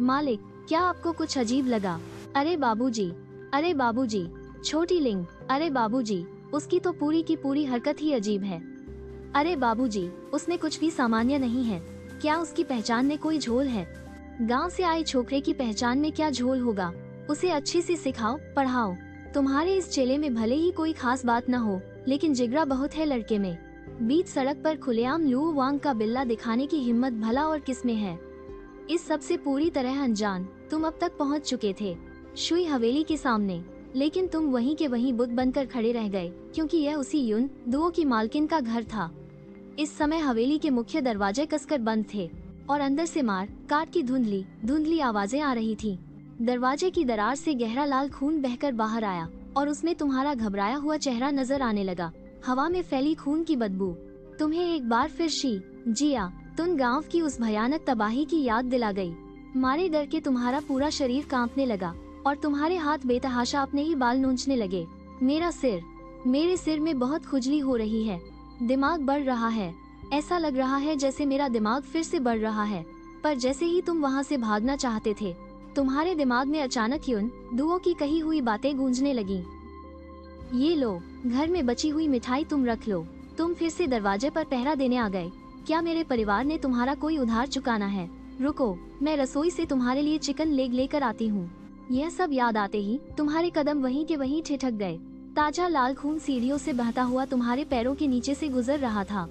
मालिक, क्या आपको कुछ अजीब लगा? अरे बाबूजी, छोटी लिंग, अरे बाबूजी, उसकी तो पूरी की पूरी हरकत ही अजीब है। अरे बाबूजी, उसने कुछ भी सामान्य नहीं है। क्या उसकी पहचान में कोई झोल है? गांव से आए छोकरे की पहचान में क्या झोल होगा? उसे अच्छे से सिखाओ, पढ़ाओ। तुम्हारे इस चेले में भले ही कोई खास बात न हो, लेकिन जिगरा बहुत है लड़के में। बीच सड़क पर खुलेआम लुओ वांग का बिल्ला दिखाने की हिम्मत भला और किसमें है? इस सब से पूरी तरह अनजान तुम अब तक पहुंच चुके थे शुई हवेली के सामने, लेकिन तुम वहीं के वहीं बुत बनकर खड़े रह गए, क्योंकि यह उसी युन दुओ की मालकिन का घर था। इस समय हवेली के मुख्य दरवाजे कसकर बंद थे और अंदर से मार काट की धुंधली आवाजें आ रही थी। दरवाजे की दरार से गहरा लाल खून बहकर बाहर आया और उसमें तुम्हारा घबराया हुआ चेहरा नजर आने लगा। हवा में फैली खून की बदबू तुम्हें एक बार फिर जिया तुन गांव की उस भयानक तबाही की याद दिला गई। मारे डर के तुम्हारा पूरा शरीर कांपने लगा और तुम्हारे हाथ बेतहाशा अपने ही बाल नोचने लगे। मेरे सिर में बहुत खुजली हो रही है, दिमाग बढ़ रहा है। ऐसा लग रहा है जैसे मेरा दिमाग फिर से बढ़ रहा है। पर जैसे ही तुम वहाँ से भागना चाहते थे, तुम्हारे दिमाग में अचानक युन दुओ की कही हुई बातें गूंजने लगीं। ये लो, घर में बची हुई मिठाई तुम रख लो। तुम फिर से दरवाजे पर पहरा देने आ गए। क्या मेरे परिवार ने तुम्हारा कोई उधार चुकाना है? रुको, मैं रसोई से तुम्हारे लिए चिकन लेग लेकर आती हूँ। यह सब याद आते ही तुम्हारे कदम वहीं के वहीं ठिठक गए। ताजा लाल खून सीढ़ियों से बहता हुआ तुम्हारे पैरों के नीचे से गुजर रहा था।